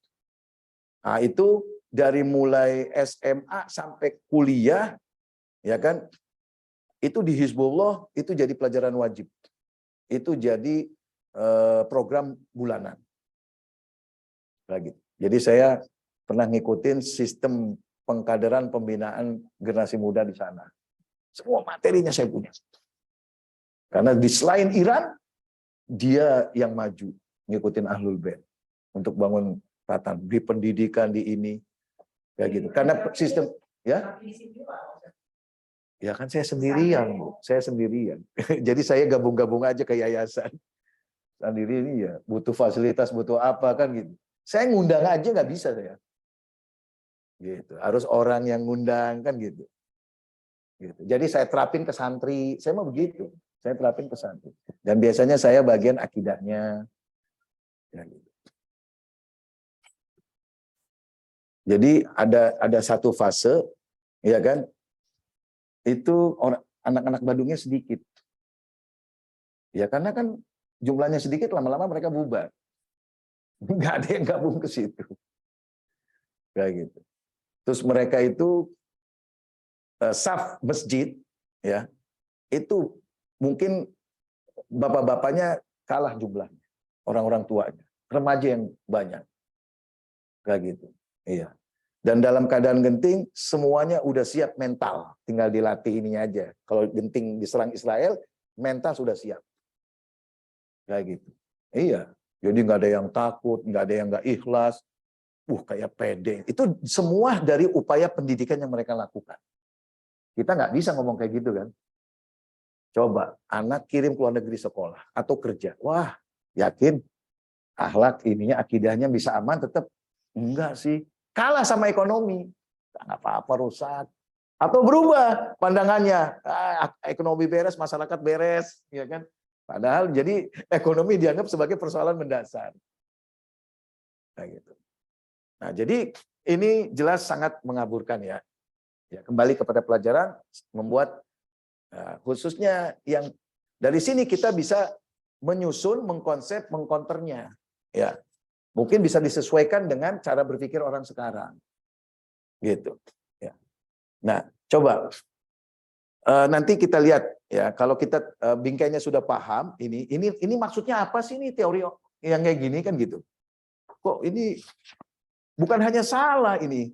Nah, itu dari mulai SMA sampai kuliah, ya kan? Itu di Hizbullah itu jadi pelajaran wajib. Itu jadi program bulanan. Lagi. Jadi saya pernah ngikutin sistem pengkaderan pembinaan generasi muda di sana. Semua materinya saya punya. Karena di selain Iran, dia yang maju ngikutin Ahlul Bait untuk bangun tatan di pendidikan di ini kayak gitu. Karena sistem ya. Ya kan saya sendirian, Bu. Saya sendirian. Jadi saya gabung-gabung aja ke yayasan. Sendiri ini ya, butuh fasilitas, butuh apa kan gitu. Saya ngundang aja nggak bisa saya. Gitu. Harus orang yang ngundang kan gitu. Gitu. Jadi saya terapin ke santri, saya mau begitu. Saya terapin ke santri. Dan biasanya saya bagian akidahnya. Ya, gitu. Jadi ada satu fase, ya kan? Itu orang anak-anak Badungnya sedikit. Ya karena kan jumlahnya sedikit, lama-lama mereka bubar. Nggak ada yang gabung ke situ. Kayak gitu. Terus mereka itu saf masjid, ya, itu mungkin bapak-bapaknya kalah jumlahnya, orang-orang tuanya, remaja yang banyak, kayak gitu. Iya. Dan dalam keadaan genting, semuanya udah siap mental, tinggal dilatih ininya aja. Kalau genting diserang Israel, mental sudah siap, kayak gitu. Iya. Jadi nggak ada yang takut, nggak ada yang nggak ikhlas, kayak pede. Itu semua dari upaya pendidikan yang mereka lakukan. Kita nggak bisa ngomong kayak gitu kan. Coba anak kirim ke luar negeri sekolah atau kerja. Wah, yakin akhlak ininya, akidahnya bisa aman tetap? Enggak sih. Kalah sama ekonomi. Nggak apa-apa rusak. Atau berubah pandangannya. Ekonomi beres, masyarakat beres. Ya kan? Padahal jadi ekonomi dianggap sebagai persoalan mendasar. Kayak gitu. Nah, jadi ini jelas sangat mengaburkan ya. Ya, kembali kepada pelajaran, membuat khususnya yang dari sini kita bisa menyusun, mengkonsep, mengkonternya. Ya, mungkin bisa disesuaikan dengan cara berpikir orang sekarang. Gitu. Ya. Nah, coba nanti kita lihat ya, kalau kita bingkainya sudah paham, ini maksudnya apa sih ini teori yang kayak gini kan gitu. Kok ini bukan hanya salah ini.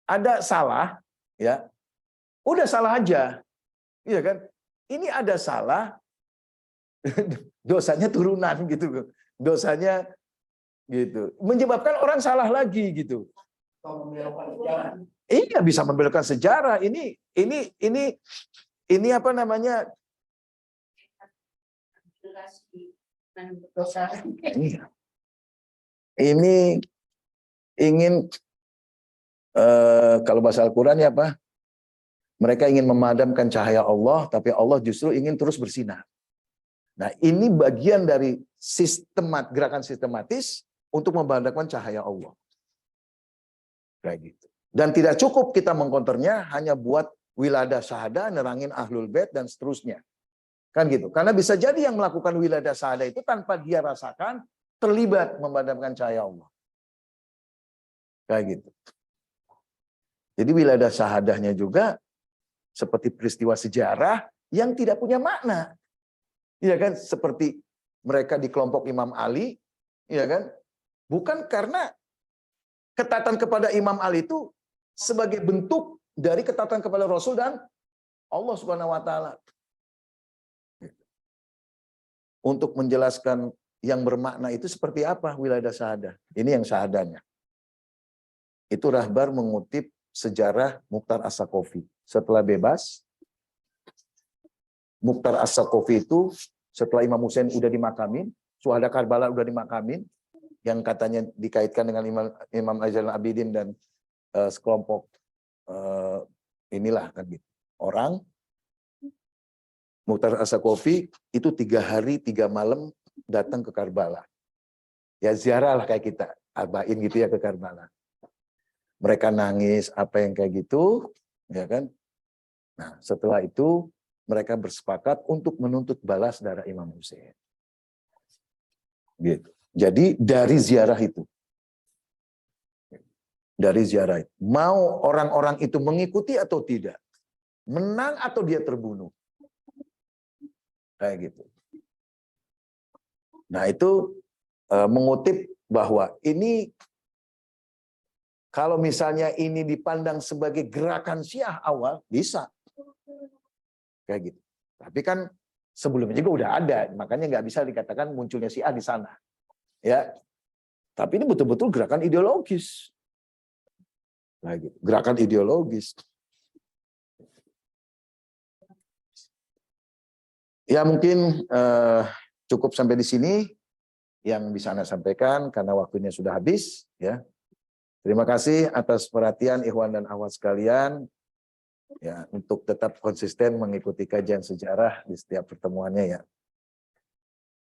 Ada salah, ya. Udah salah aja. Iya kan? Ini ada salah, dosanya turunan gitu. Dosanya gitu. Menyebabkan orang salah lagi gitu. Iya, bisa membelokkan sejarah. Ini apa namanya? Ini ingin kalau bahasa Al-Quran ya apa? Mereka ingin memadamkan cahaya Allah, tapi Allah justru ingin terus bersinar. Nah, ini bagian dari gerakan sistematis untuk memadamkan cahaya Allah. Kayak gitu. Dan tidak cukup kita mengkonternya hanya buat wiladah syahada, nerangin ahlul bait dan seterusnya. Kan gitu. Karena bisa jadi yang melakukan wiladah syahada itu tanpa dia rasakan terlibat memadamkan cahaya Allah. Kayak gitu. Jadi wiladah syahadahnya juga seperti peristiwa sejarah yang tidak punya makna. Iya kan? Seperti mereka di kelompok Imam Ali, iya kan? Bukan karena ketatan kepada Imam Ali itu sebagai bentuk dari ketatan kepada Rasul dan Allah Subhanahu wa taala. Untuk menjelaskan yang bermakna itu seperti apa wiladah syahadah. Ini yang syahadanya. Itu Rahbar mengutip sejarah Mukhtar As-Saqafi. Setelah bebas, Mukhtar As-Saqafi itu setelah Imam Hussein udah dimakamin, Syuhada Karbala udah dimakamin, yang katanya dikaitkan dengan Imam Zainal Abidin dan sekelompok inilah kan gitu. Orang Mukhtar As-Saqafi itu 3 hari 3 malam datang ke Karbala. Ya ziarah lah kayak kita, abain gitu ya ke Karbala. Mereka nangis apa yang kayak gitu, ya kan? Nah, setelah itu mereka bersepakat untuk menuntut balas darah Imam Hussein. Gitu. Jadi dari ziarah itu. Dari ziarah itu. Mau orang-orang itu mengikuti atau tidak? Menang atau dia terbunuh? Kayak gitu. Nah, itu mengutip bahwa ini kalau misalnya ini dipandang sebagai gerakan Syiah awal, bisa. Kayak gitu. Tapi kan sebelumnya juga udah ada, makanya nggak bisa dikatakan munculnya Syiah di sana. Ya. Tapi ini betul-betul gerakan ideologis. Kayak gitu. Gerakan ideologis. Ya mungkin cukup sampai di sini yang bisa Anda sampaikan karena waktunya sudah habis. Ya. Terima kasih atas perhatian ikhwan dan akhwat sekalian. Ya, untuk tetap konsisten mengikuti kajian sejarah di setiap pertemuannya ya.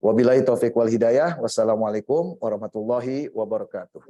Wabillahi taufiq wal hidayah. Wassalamualaikum warahmatullahi wabarakatuh.